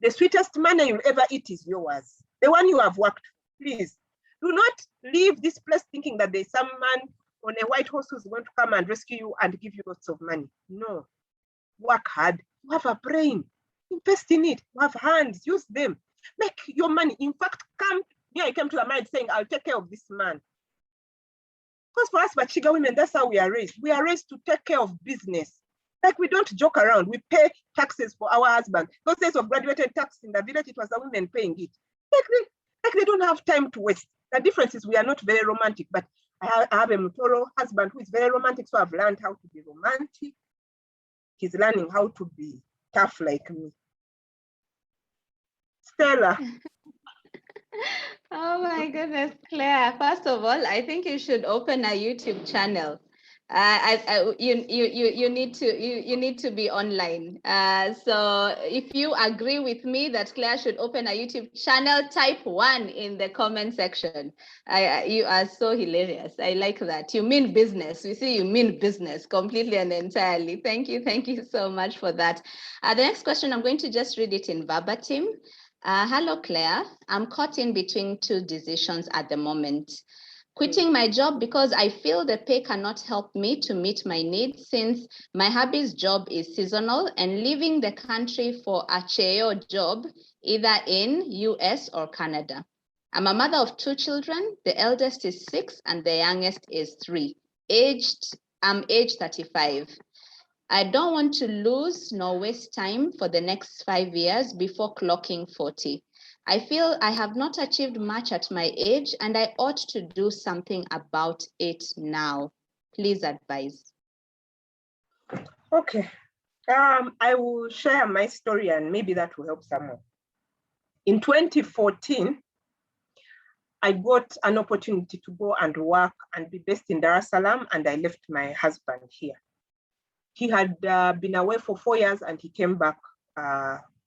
The sweetest money you'll ever eat is yours. The one you have worked for. Please, do not leave this place thinking that there's some man on a white horse who's going to come and rescue you and give you lots of money. No. Work hard. You have a brain. Invest in it. You have hands. Use them. Make your money. In fact, I came to the marriage saying, I'll take care of this man. Because for us, Bachiga women, that's how we are raised. We are raised to take care of business. Like, we don't joke around. We pay taxes for our husband. Those days of graduated tax in the village, it was the women paying it. Like they don't have time to waste. The difference is we are not very romantic, but I have a Mutoro husband who is very romantic, so I've learned how to be romantic. He's learning how to be tough like me. Stella. Oh my goodness, Claire. First of all, I think you should open a YouTube channel. You need to be online. So if you agree with me that Claire should open a YouTube channel, type 1 in the comment section. You are so hilarious. I like that. You mean business. We see you mean business completely and entirely. Thank you so much for that. The next question, I'm going to just read it in verbatim. Hello, Claire. I'm caught in between two decisions at the moment. Quitting my job because I feel the pay cannot help me to meet my needs since my hubby's job is seasonal, and leaving the country for a Cheo job either in US or Canada. I'm a mother of 2 children. The eldest is 6 and the youngest is 3. I'm age 35. I don't want to lose nor waste time for the next 5 years before clocking 40. I feel I have not achieved much at my age and I ought to do something about it now. Please advise. Okay. I will share my story and maybe that will help someone. In 2014, I got an opportunity to go and work and be based in Dar es Salaam, and I left my husband here. He had been away for 4 years and he came back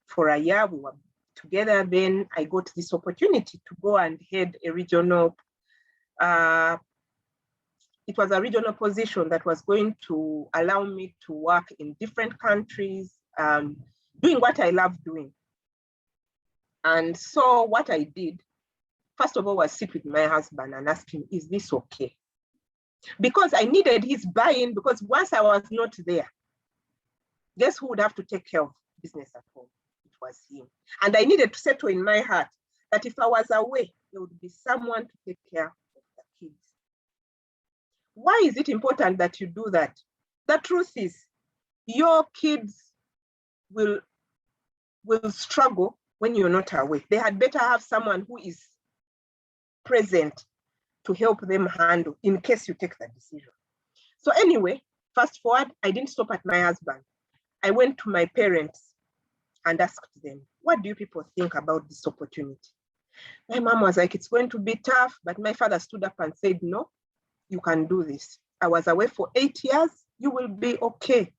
for a year. We were together. Then I got this opportunity to go and head a regional, it was a regional position that was going to allow me to work in different countries, doing what I love doing. And so what I did, first of all, was sit with my husband and ask him, is this okay? Because I needed his buy-in, because once I was not there, guess who would have to take care of business at home? It was him. And I needed to settle in my heart that if I was away, there would be someone to take care of the kids. Why is it important that you do that? The truth is, your kids will struggle when you're not away. They had better have someone who is present to help them handle in case you take that decision. So anyway, Fast forward, I didn't stop at my husband. I went to my parents and asked them, what do you people think about this opportunity? My mom was like, it's going to be tough, but my father stood up and said, no, you can do this. I was away for 8 years, you will be okay.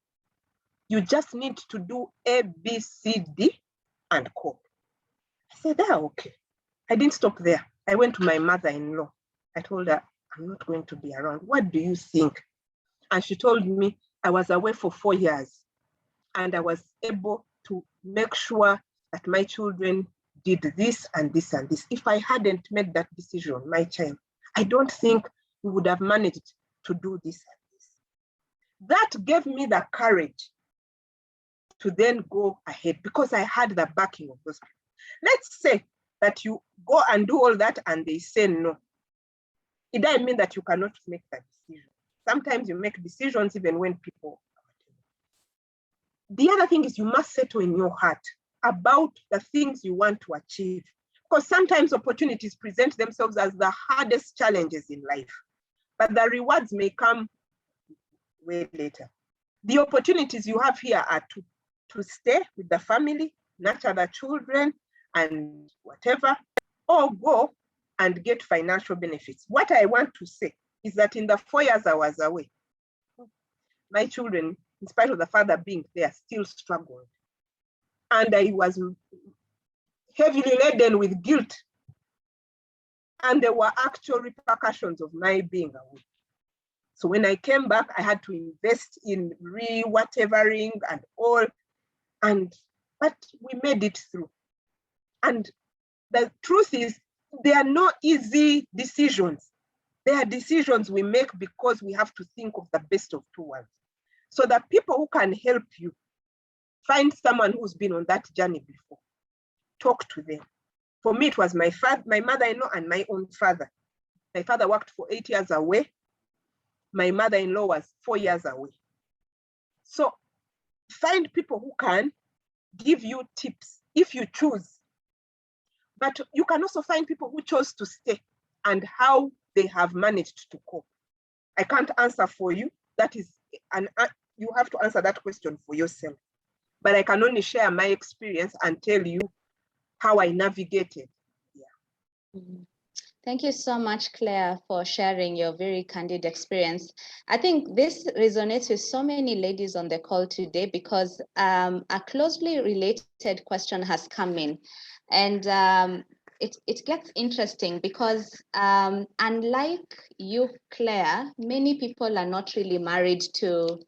You just need to do A, B, C, D, and cope. I said, okay. I didn't stop there. I went to my mother-in-law. I told her, I'm not going to be around. What do you think? And she told me, I was away for 4 years and I was able to make sure that my children did this and this and this. If I hadn't made that decision, my child, I don't think we would have managed to do this and this. That gave me the courage to then go ahead because I had the backing of those people. Let's say that you go and do all that and they say no. It doesn't mean that you cannot make that decision. Sometimes you make decisions even when people are not. The other thing is you must settle in your heart about the things you want to achieve. Because sometimes opportunities present themselves as the hardest challenges in life, but the rewards may come way later. The opportunities you have here are to stay with the family, nurture the children and whatever, or go and get financial benefits. What I want to say is that in the 4 years I was away, my children, in spite of the father being there, still struggled. And I was heavily laden with guilt. And there were actual repercussions of my being away. So when I came back, I had to invest in re-whatevering and all, but we made it through. And the truth is, there are no easy decisions. There are decisions we make because we have to think of the best of two worlds. So the people who can help you, find someone who's been on that journey before. Talk to them. For me, it was my mother-in-law and my own father. My father worked for 8 years away. My mother-in-law was 4 years away. So find people who can give you tips if you choose. But you can also find people who chose to stay and how they have managed to cope. I can't answer for you. That is, you have to answer that question for yourself. But I can only share my experience and tell you how I navigated. Yeah. Thank you so much, Claire, for sharing your very candid experience. I think this resonates with so many ladies on the call today because a closely related question has come in. And it gets interesting because unlike you, Claire, many people are not really married to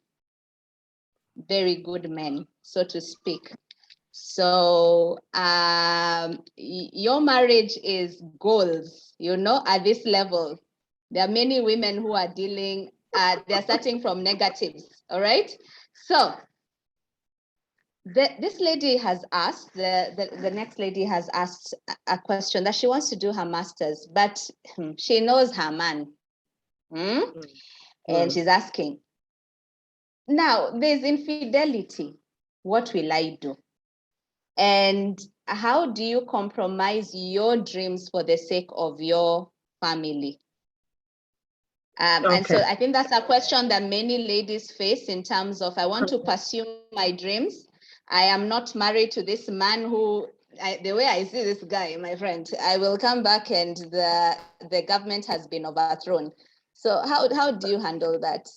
very good men, so to speak. So your marriage is goals, at this level. There are many women who are they're starting from negatives, all right? So this lady has asked, the next lady has asked a question that she wants to do her master's, but she knows her man. And she's asking, now there's infidelity. What will I do? And how do you compromise your dreams for the sake of your family? And so I think that's a question that many ladies face in terms of, I want to pursue my dreams. I am not married to this man who, the way I see this guy, my friend, I will come back and the government has been overthrown. So how do you handle that?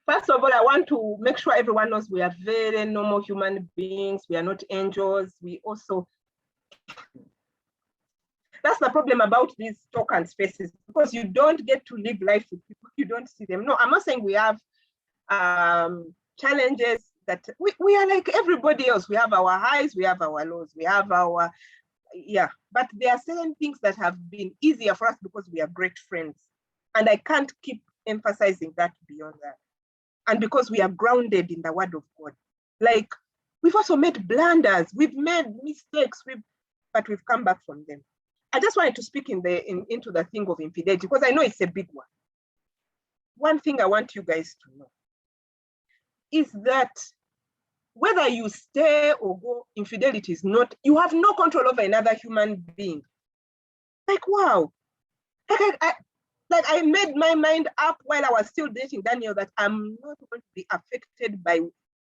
First of all, I want to make sure everyone knows we are very normal human beings. We are not angels. We also, that's the problem about these talk and spaces, because you don't get to live life with people. You don't see them. No, I'm not saying we have challenges that we are like everybody else. We have our highs, we have our lows, we have our, but there are certain things that have been easier for us because we are great friends. And I can't keep emphasizing that beyond that. And because we are grounded in the word of God. Like, we've also made blunders, we've made mistakes, but we've come back from them. I just wanted to speak into the thing of infidelity, because I know it's a big one. One thing I want you guys to know is that whether you stay or go, infidelity is not, you have no control over another human being. Like, wow. Like Like I made my mind up while I was still dating Daniel that I'm not going to be affected by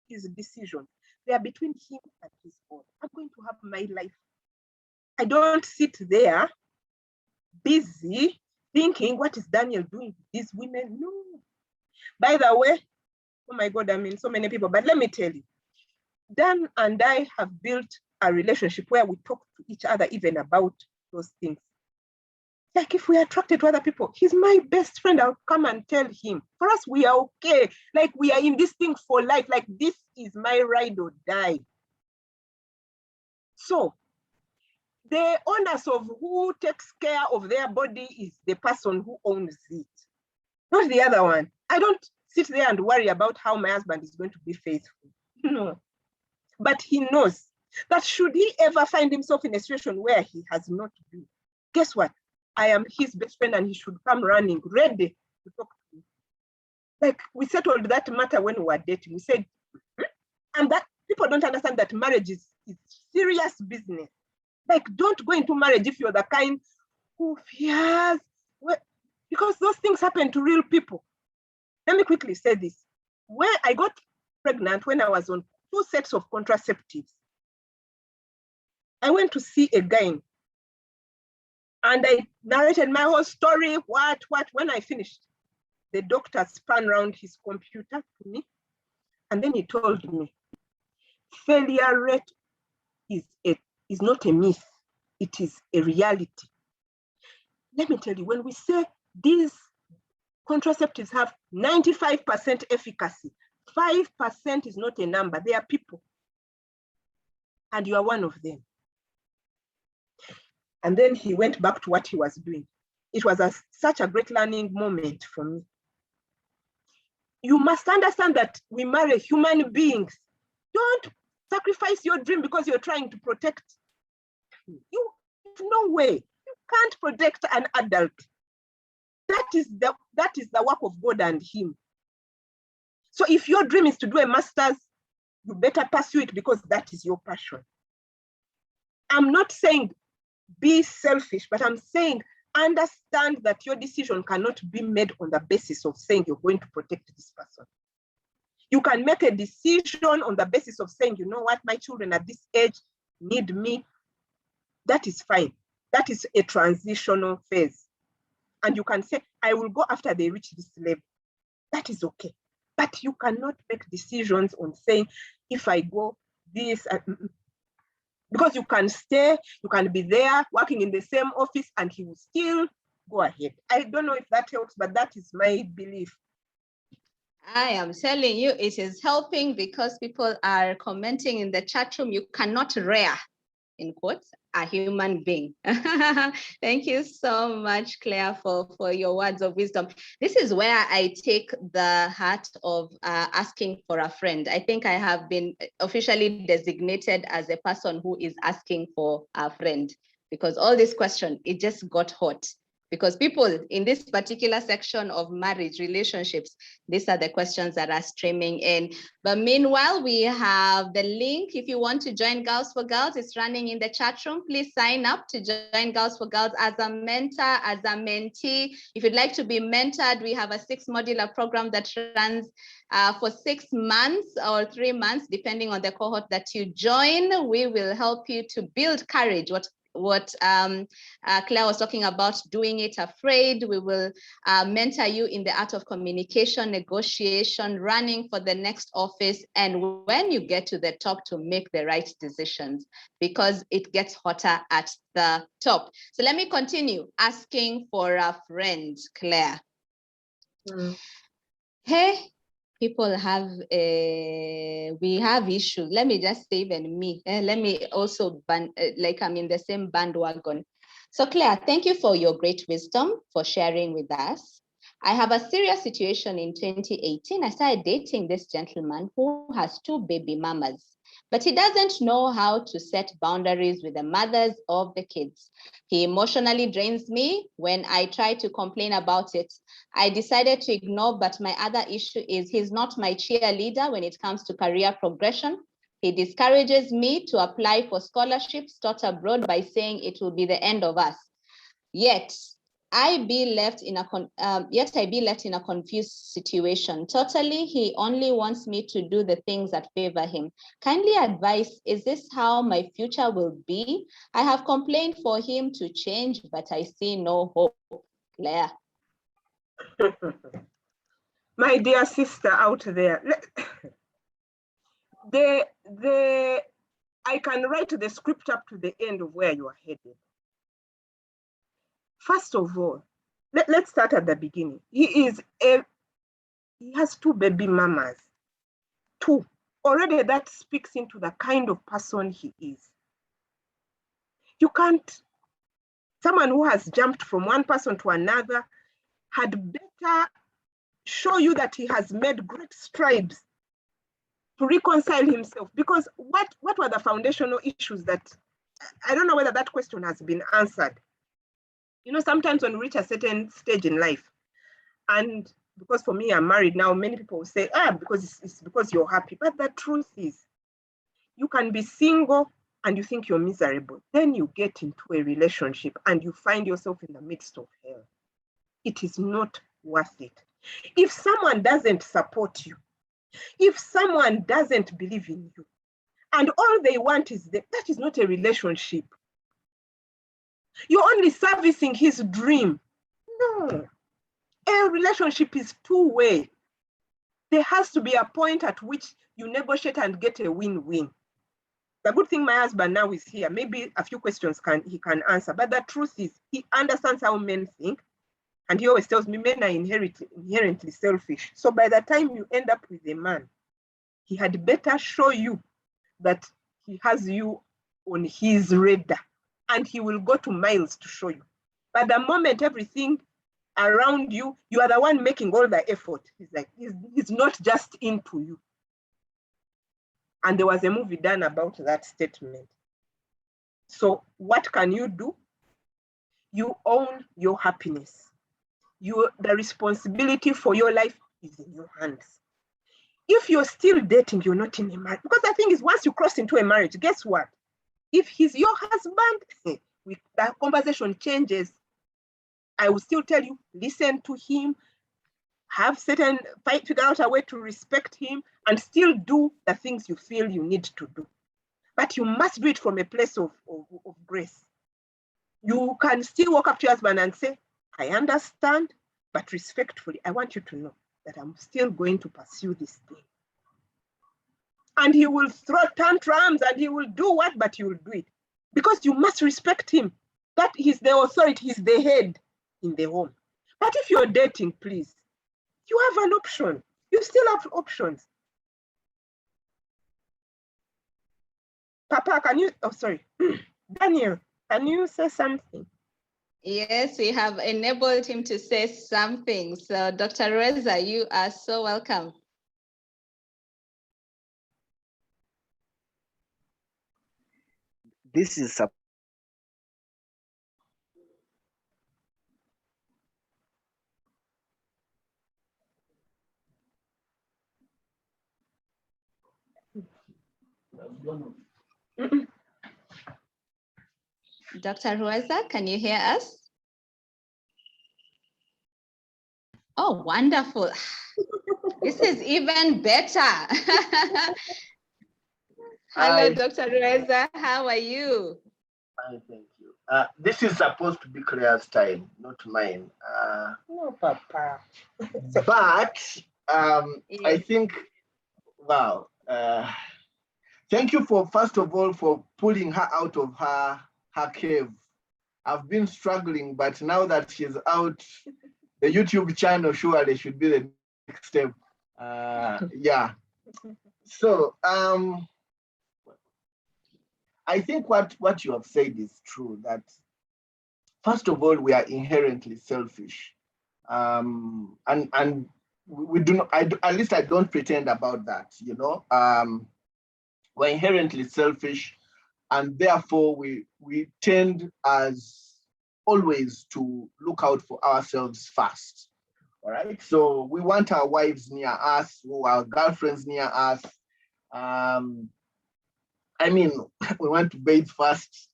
his decisions. They are between him and his God. I'm going to have my life. I don't sit there busy thinking, what is Daniel doing with these women? No. By the way, oh my God, I mean, so many people, but let me tell you, Dan and I have built a relationship where we talk to each other even about those things. Like if we are attracted to other people, he's my best friend. I'll come and tell him. For us, we are okay. Like we are in this thing for life. Like this is my ride or die. So the onus of who takes care of their body is the person who owns it, not the other one. I don't sit there and worry about how my husband is going to be faithful. No. But he knows that should he ever find himself in a situation where he has not been, guess what? I am his best friend and he should come running, ready to talk to me. Like we settled that matter when we were dating. We said, and that people don't understand that marriage is serious business. Like don't go into marriage if you're the kind who fears, because those things happen to real people. Let me quickly say this. When I got pregnant, when I was on 2 sets of contraceptives, I went to see a guy and I narrated my whole story, what, when I finished. The doctor spun around his computer to me and then he told me, failure rate is not a myth, it is a reality. Let me tell you, when we say these contraceptives have 95% efficacy, 5% is not a number, they are people. And you are one of them. And then he went back to what he was doing. It was such a great learning moment for me. You must understand that we marry human beings. Don't sacrifice your dream because you're trying to protect. You, no way. You can't protect an adult. That is the work of God and him. So if your dream is to do a master's, you better pursue it because that is your passion. I'm not saying be selfish, but I'm saying understand that your decision cannot be made on the basis of saying you're going to protect this person. You can make a decision on the basis of saying, you know what, my children at this age need me. That is fine. That is a transitional phase. And you can say, I will go after they reach this level. That is okay. But you cannot make decisions on saying, if I go this, because you can stay, you can be there working in the same office and he will still go ahead. I don't know if that helps, but that is my belief. I am telling you, it is helping because people are commenting in the chat room, you cannot rear, in quotes, a human being. Thank you so much, Claire, for your words of wisdom. This is where I take the heart of asking for a friend. I think I have been officially designated as a person who is asking for a friend because all this question, it just got hot. Because people in this particular section of marriage relationships, these are the questions that are streaming in. But meanwhile, we have the link. If you want to join Girls for Girls, it's running in the chat room. Please sign up to join Girls for Girls as a mentor, as a mentee. If you'd like to be mentored, we have a 6-modular program that runs for 6 months or 3 months, depending on the cohort that you join. We will help you to build courage, what Claire was talking about, doing it afraid. We will mentor you in the art of communication, negotiation, running for the next office, and when you get to the top, to make the right decisions, because it gets hotter at the top. So let me continue asking for a friend, Claire. Hey, people have we have issues. Let me just say, even me, let me also like I'm in the same bandwagon. So Claire, thank you for your great wisdom, for sharing with us. I have a serious situation. In 2018, I started dating this gentleman who has 2 baby mamas, but he doesn't know how to set boundaries with the mothers of the kids. He emotionally drains me when I try to complain about it. I decided to ignore, but my other issue is he's not my cheerleader when it comes to career progression. He discourages me to apply for scholarships taught abroad by saying it will be the end of us. Yet, I be left in a confused situation. Totally, he only wants me to do the things that favor him. Kindly advise, is this how my future will be? I have complained for him to change, but I see no hope. Claire. My dear sister out there, I can write the script up to the end of where you are headed. First of all, let's start at the beginning. He has 2 baby mamas. 2. Already that speaks into the kind of person he is. You can't, someone who has jumped from one person to another had better show you that he has made great strides to reconcile himself, because what were the foundational issues that, I don't know whether that question has been answered. You know, sometimes when we reach a certain stage in life, and because for me, I'm married now, many people will say, because it's because you're happy. But the truth is, you can be single and you think you're miserable. Then you get into a relationship and you find yourself in the midst of hell. It is not worth it. If someone doesn't support you, if someone doesn't believe in you, and all they want is that is not a relationship. You're only servicing his dream. No. A relationship is 2-way. There has to be a point at which you negotiate and get a win-win. The good thing my husband now is here. Maybe a few questions he can answer. But the truth is, he understands how men think. And he always tells me men are inherently selfish. So by the time you end up with a man, he had better show you that he has you on his radar. And he will go to miles to show you. But the moment everything around you, you are the one making all the effort. He's like, he's not just into you. And there was a movie done about that statement. So what can you do? You own your happiness. The responsibility for your life is in your hands. If you're still dating, you're not in a marriage. Because the thing is, once you cross into a marriage, guess what? If he's your husband, the conversation changes. I will still tell you, listen to him, figure out a way to respect him, and still do the things you feel you need to do. But you must do it from a place of grace. You can still walk up to your husband and say, I understand, but respectfully, I want you to know that I'm still going to pursue this thing. And he will throw tantrums and he will do what, but you will do it. Because you must respect him. That he's the authority, he's the head in the home. But if you're dating, please, you have an option. You still have options. Papa, Daniel, can you say something? Yes, we have enabled him to say something. So Dr. Reza, you are so welcome. This is Dr. Reza, can you hear us? Oh, wonderful. This is even better. Hello, Hi. Dr. Reza. How are you? Fine, thank you. This is supposed to be Claire's time, not mine. No, Papa. But I think, wow. Thank you first of all, for pulling her out of her cave. I've been struggling, but now that she's out, the YouTube channel surely should be the next step. Yeah. So I think what you have said is true, that first of all, we are inherently selfish. And we do not, at least I don't pretend about that, you know. We're inherently selfish, and therefore we tend as always to look out for ourselves first. All right. So we want our wives near us, or our girlfriends near us. I mean, we want to bathe first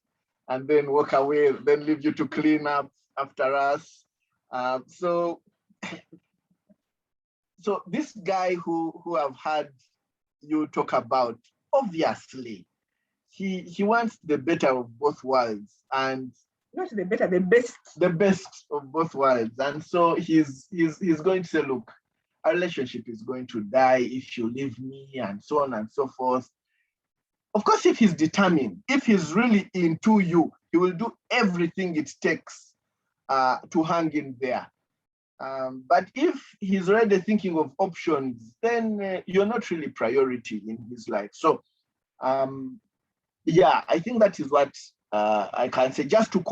and then walk away, then leave you to clean up after us. So this guy who I've heard you talk about, obviously, he wants the better of both worlds, and not the better, the best. The best of both worlds. And so he's going to say, look, our relationship is going to die if you leave me, and so on and so forth. Of course, if he's determined, if he's really into you, he will do everything it takes to hang in there. But if he's already thinking of options, then you're not really priority in his life. So, yeah, I think that is what I can say, just to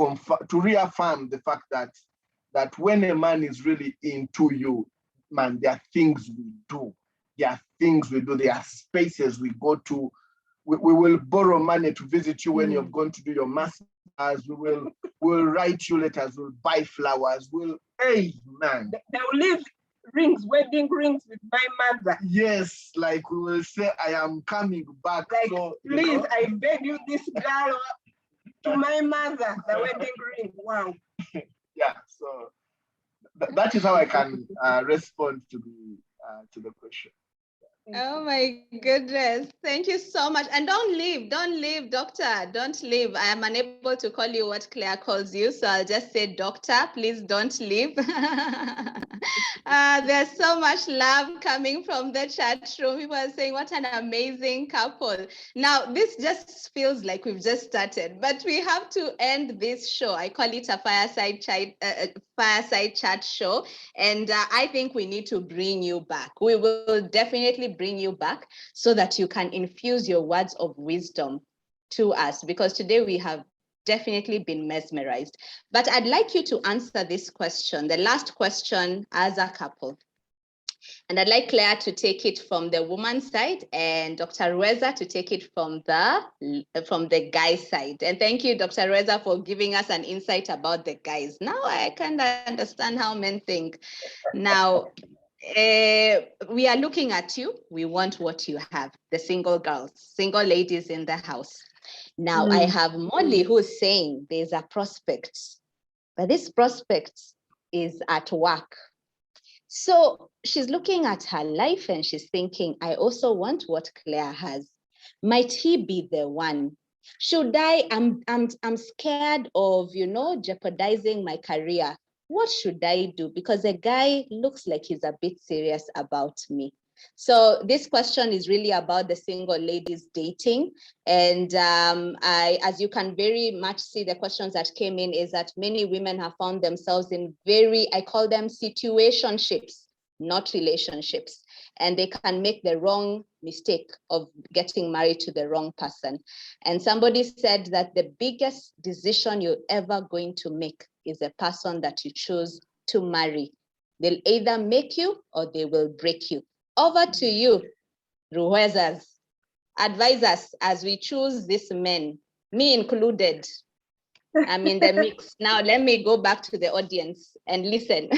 reaffirm the fact that when a man is really into you, man, there are things we do. There are things we do. There are spaces we go to. We will borrow money to visit you when you're going to do your masters. We'll write you letters. We'll buy flowers. Hey, man. They'll leave rings, wedding rings with my mother. Yes, like we will say, I am coming back. Like, so, please, I beg you, this girl to my mother, the wedding ring. Wow. Yeah, so that is how I can respond to the question. Oh my goodness. Thank you so much. And don't leave, doctor. Don't leave. I am unable to call you what Claire calls you. So I'll just say, doctor, please don't leave. There's so much love coming from the chat room. People are saying, what an amazing couple. Now, this just feels like we've just started, but we have to end this show. I call it a fireside chat show. And I think we need to bring you back. We will definitely bring you back so that you can infuse your words of wisdom to us, because today we have definitely been mesmerized. But I'd like you to answer this question, the last question as a couple. And I'd like Claire to take it from the woman's side and Dr. Rueza to take it from the guy's side. And thank you, Dr. Rueza, for giving us an insight about the guys. Now I kind of understand how men think. Now, we are looking at you. We want what you have, the single girls, single ladies in the house. Now, I have Molly who's saying there's a prospect, but this prospect is at work. So she's looking at her life and she's thinking, I also want what Claire has. Might he be the one? Should I? I'm scared of, jeopardizing my career. What should I do? Because a guy looks like he's a bit serious about me. So this question is really about the single ladies dating. And as you can very much see, the questions that came in is that many women have found themselves in I call them situationships, not relationships. And they can make the wrong mistake of getting married to the wrong person. And somebody said that the biggest decision you're ever going to make is the person that you choose to marry. They'll either make you or they will break you. Over to you, Ruezas. Advise us as we choose these men, me included. I'm in the mix. Now let me go back to the audience and listen.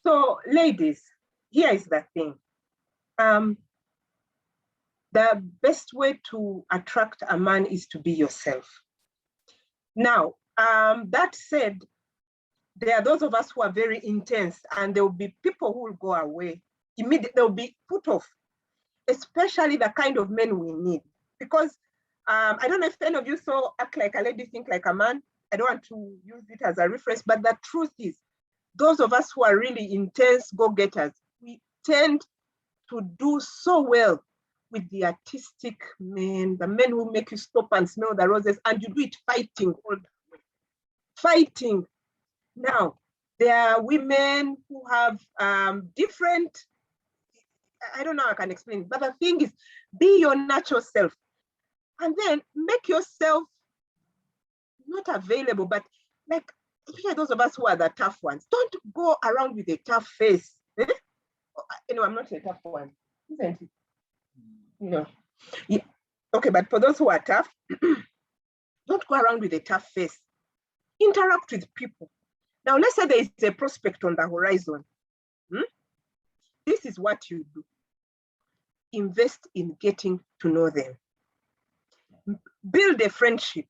So ladies, here is the thing. The best way to attract a man is to be yourself. Now, that said, there are those of us who are very intense, and there will be people who will go away immediately. They'll be put off, especially the kind of men we need. Because I don't know if any of you saw Act Like a Lady, Think Like a Man. I don't want to use it as a reference, but the truth is, those of us who are really intense go-getters, we tend to do so well with the artistic men, the men who make you stop and smell the roses, and you do it fighting all the way. Fighting. Now, there are women who have different, I don't know how I can explain it, but the thing is, be your natural self. And then make yourself not available, but like, here those of us who are the tough ones, don't go around with a tough face. I'm not a tough one, isn't it? Yeah. Okay, but for those who are tough, don't go around with a tough face. Interact with people. Now, let's say there is a prospect on the horizon. This is what you do. Invest in getting to know them. Build a friendship.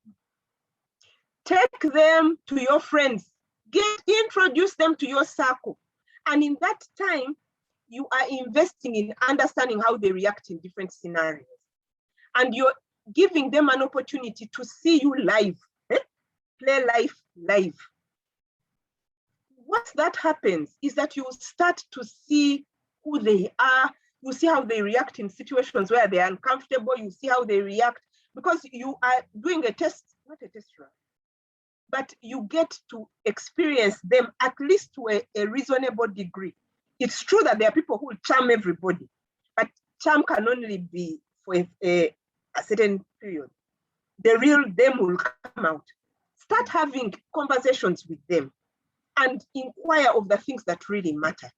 Take them to your friends, introduce them to your circle. And in that time, you are investing in understanding how they react in different scenarios. And you're giving them an opportunity to see you live, play life live. Once that happens is that you start to see who they are. You see how they react in situations where they're uncomfortable. You see how they react because you are doing a test, not a test run, but you get to experience them at least to a reasonable degree. It's true that there are people who charm everybody, but charm can only be for a certain period. The real them will come out. Start having conversations with them and inquire of the things that really matter.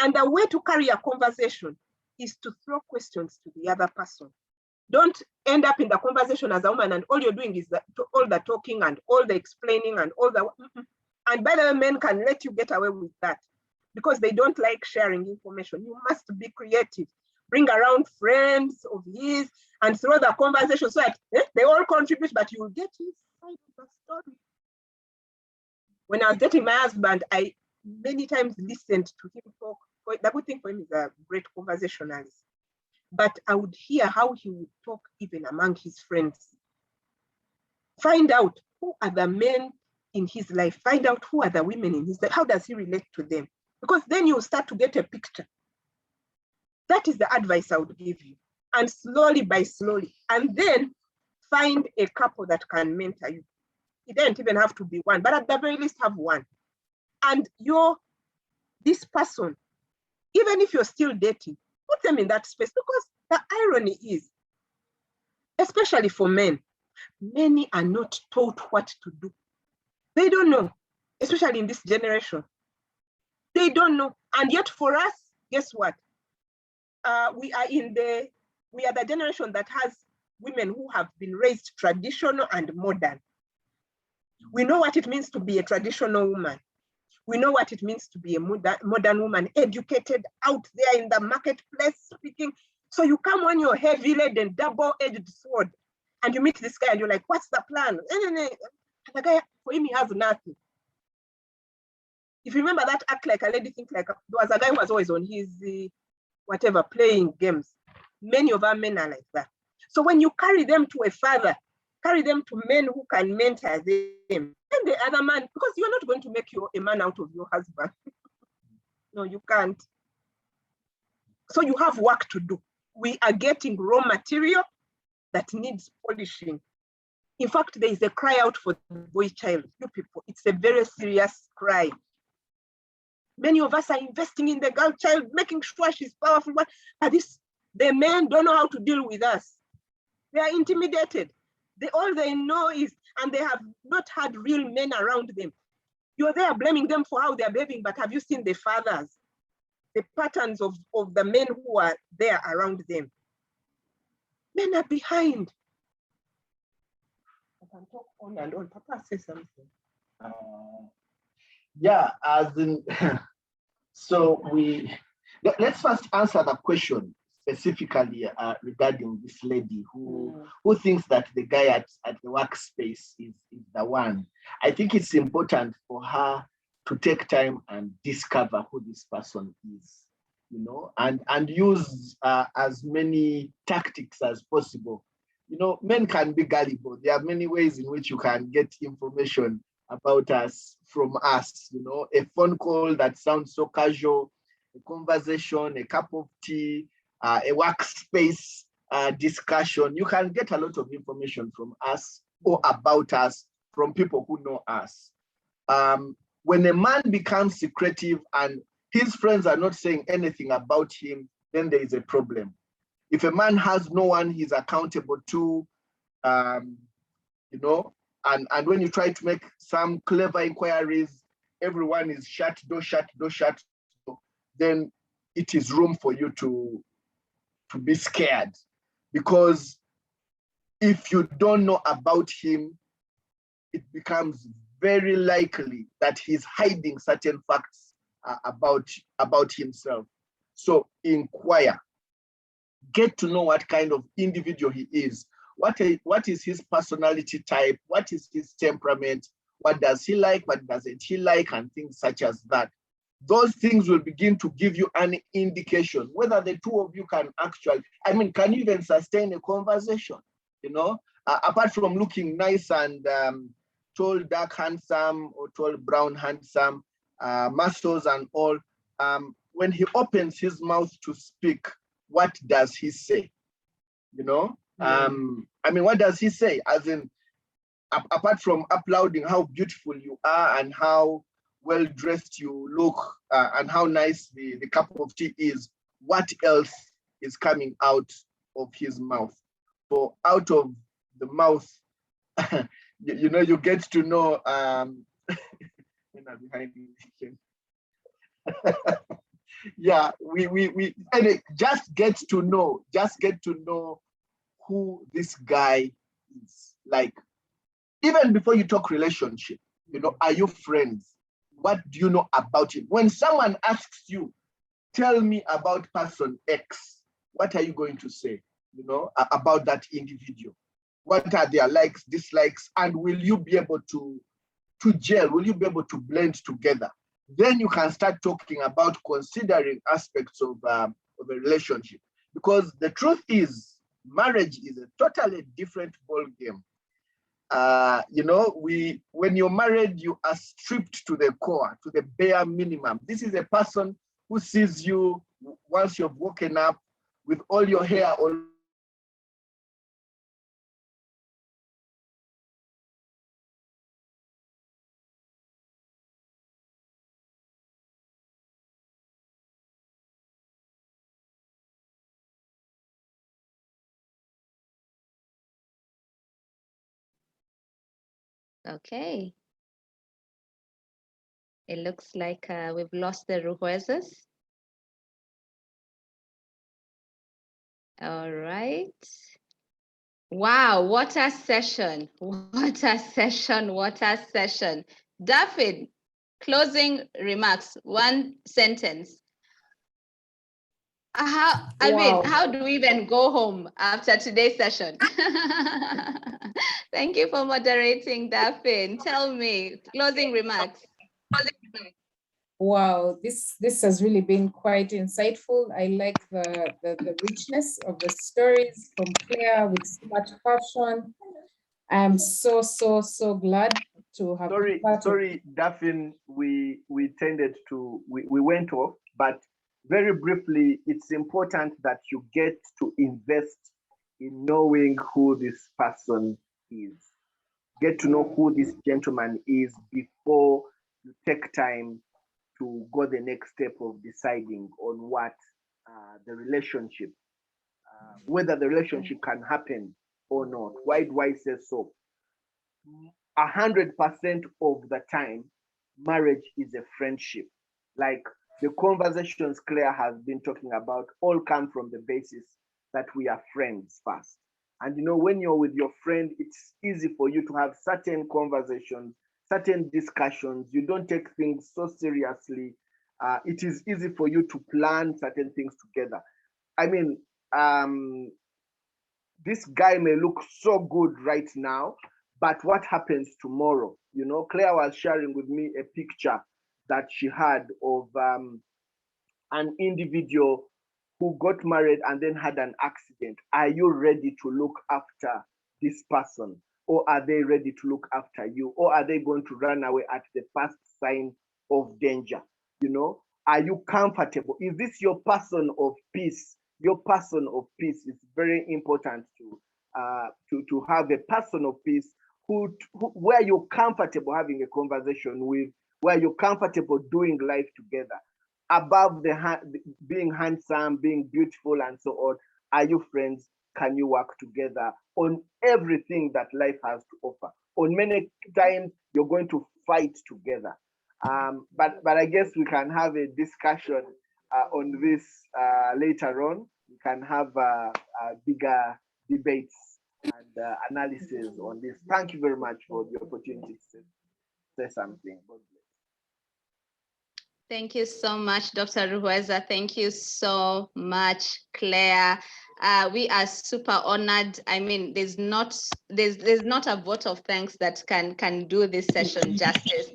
And the way to carry a conversation is to throw questions to the other person. Don't end up in the conversation as a woman and all you're doing is all the talking and all the explaining and all the, and by the way, men can let you get away with that because they don't like sharing information. You must be creative. Bring around friends of his and throw the conversation so that they all contribute, but you will get his side of the story. When I was dating my husband, I many times listened to him talk. The good thing for him is a great conversationalist. But I would hear how he would talk even among his friends. Find out who are the men in his life. Find out who are the women in his life. How does he relate to them? Because then you start to get a picture. That is the advice I would give you. And slowly by slowly. And then find a couple that can mentor you. It doesn't even have to be one, but at the very least have one. And this person, even if you're still dating, put them in that space because the irony is, especially for men, many are not taught what to do. They don't know, especially in this generation. They don't know. And yet for us, guess what? We are the generation that has women who have been raised traditional and modern. We know what it means to be a traditional woman. We know what it means to be a modern woman, educated, out there in the marketplace speaking. So you come on your heavy laden, double-edged sword, and you meet this guy and you're like, what's the plan? And the guy, for him, he has nothing. If you remember that act like a lady, think like there was a guy who was always on his whatever, playing games. Many of our men are like that. So when you carry them to a father, carry them to men who can mentor them. And the other man, because you're not going to make a man out of your husband. No, you can't. So you have work to do. We are getting raw material that needs polishing. In fact, there is a cry out for the boy child. You people, it's a very serious cry. Many of us are investing in the girl child, making sure she's powerful, but the men don't know how to deal with us. They are intimidated. All they know is, and they have not had real men around them. You're there blaming them for how they're behaving, but have you seen the fathers, the patterns of the men who are there around them? Men are behind. I can talk on and on. Papa, say something. Yeah, as in, so let's first answer the question specifically regarding this lady who thinks that the guy at the workspace is the one. I think it's important for her to take time and discover who this person is, and use as many tactics as possible. Men can be gullible. There are many ways in which you can get information about us from us, a phone call that sounds so casual, a conversation, a cup of tea, a workspace discussion. You can get a lot of information from us or about us from people who know us. When a man becomes secretive and his friends are not saying anything about him, then there is a problem. If a man has no one he's accountable to, and when you try to make some clever inquiries, everyone is shut, door shut, then it is room for you to be scared. Because if you don't know about him, it becomes very likely that he's hiding certain facts about himself. So inquire, get to know what kind of individual he is. what is his personality type, what is his temperament, what does he like, what doesn't he like, and things such as that. Those things will begin to give you an indication whether the two of you can actually, can you even sustain a conversation, apart from looking nice and tall, dark, handsome, or tall, brown, handsome, muscles and all. When he opens his mouth to speak, what does he say? What does he say? As in, apart from applauding how beautiful you are and how well dressed you look and how nice the cup of tea is, what else is coming out of his mouth? For out of the mouth, you get to know. Yeah, we and just get to know who this guy is. Like, even before you talk relationship, are you friends? What do you know about him? When someone asks you, tell me about person X, what are you going to say, about that individual? What are their likes, dislikes, and will you be able to gel? Will you be able to blend together? Then you can start talking about considering aspects of a relationship. Because the truth is, marriage is a totally different ball game. When you're married, you are stripped to the core, to the bare minimum. This is a person who sees you once you've woken up with all your hair on. Okay. It looks like we've lost the Ruhuezes. All right. Wow, what a session. What a session. What a session. Daphne, closing remarks, one sentence. How do we even go home after today's session? Thank you for moderating, Daphne. Tell me, closing remarks. Wow, this has really been quite insightful. I like the richness of the stories from Claire with so much passion. I'm so glad to have been part Sorry, Daphne, we went off, but very briefly, it's important that you get to invest in knowing who this person is. Get to know who this gentleman is before you take time to go the next step of deciding on what the relationship, whether the relationship can happen or not. Why do I say so? 100% of the time, marriage is a friendship. Like the conversations Claire has been talking about all come from the basis that we are friends first. And when you're with your friend, it's easy for you to have certain conversations, certain discussions. You don't take things so seriously. It is easy for you to plan certain things together. This guy may look so good right now, but what happens tomorrow? Claire was sharing with me a picture that she had of an individual who got married and then had an accident. Are you ready to look after this person? Or are they ready to look after you? Or are they going to run away at the first sign of danger? Are you comfortable? Is this your person of peace? Your person of peace is very important to have a person of peace where you're comfortable having a conversation with, where you're comfortable doing life together. Above being handsome, being beautiful, and so on, are you friends? Can you work together on everything that life has to offer? On many times, you're going to fight together. But I guess we can have a discussion on this later on. We can have bigger debates and analysis on this. Thank you very much for the opportunity to say something. God bless. Thank you so much, Dr. Ruhweza. Thank you so much, Claire. We are super honored. I mean, there's not a vote of thanks that can do this session justice.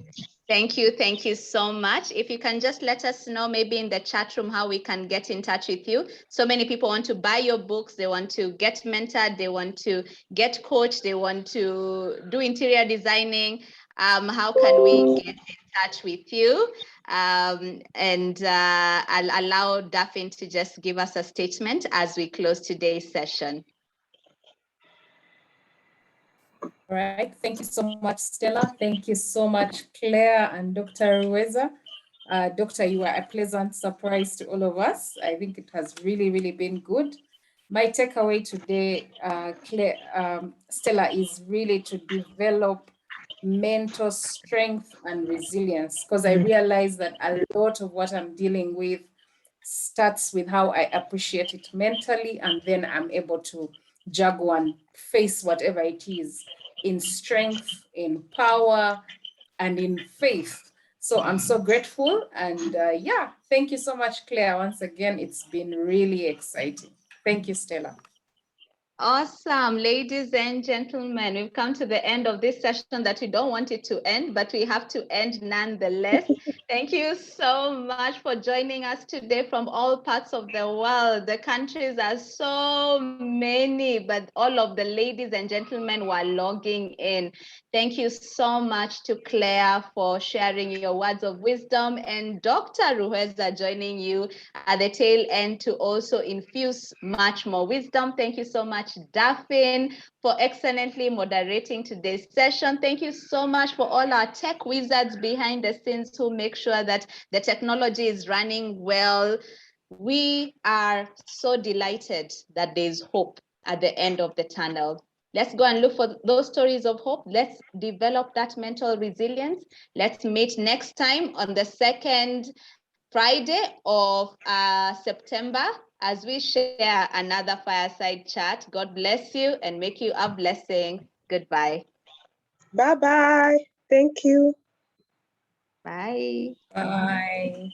Thank you so much. If you can just let us know maybe in the chat room how we can get in touch with you. So many people want to buy your books, they want to get mentored, they want to get coached, they want to do interior designing. How can we get in touch with you? And I'll allow Daphne to just give us a statement as we close today's session. All right, thank you so much, Stella. Thank you so much, Claire and Dr. Ruhweza. Doctor, you are a pleasant surprise to all of us. I think it has really, really been good. My takeaway today, Stella, is really to develop mental strength and resilience, because I realize that a lot of what I'm dealing with starts with how I appreciate it mentally, and then I'm able to juggle and face whatever it is in strength, in power, and in faith. So I'm so grateful. And yeah, thank you so much, Claire. Once again, it's been really exciting. Thank you, Stella. Awesome, ladies and gentlemen, we've come to the end of this session that we don't want it to end, but we have to end nonetheless. Thank you so much for joining us today from all parts of the world. The countries are so many, but all of the ladies and gentlemen were logging in. Thank you so much to Claire for sharing your words of wisdom, and Dr. Ruhweza joining you at the tail end to also infuse much more wisdom. Thank you so much, Daphne, for excellently moderating today's session. Thank you so much for all our tech wizards behind the scenes who make sure that the technology is running well. We are so delighted that there's hope at the end of the tunnel. Let's go and look for those stories of hope. Let's develop that mental resilience. Let's meet next time on the second Friday of September as we share another fireside chat. God bless you and make you a blessing. Goodbye. Bye-bye. Thank you. Bye. Bye.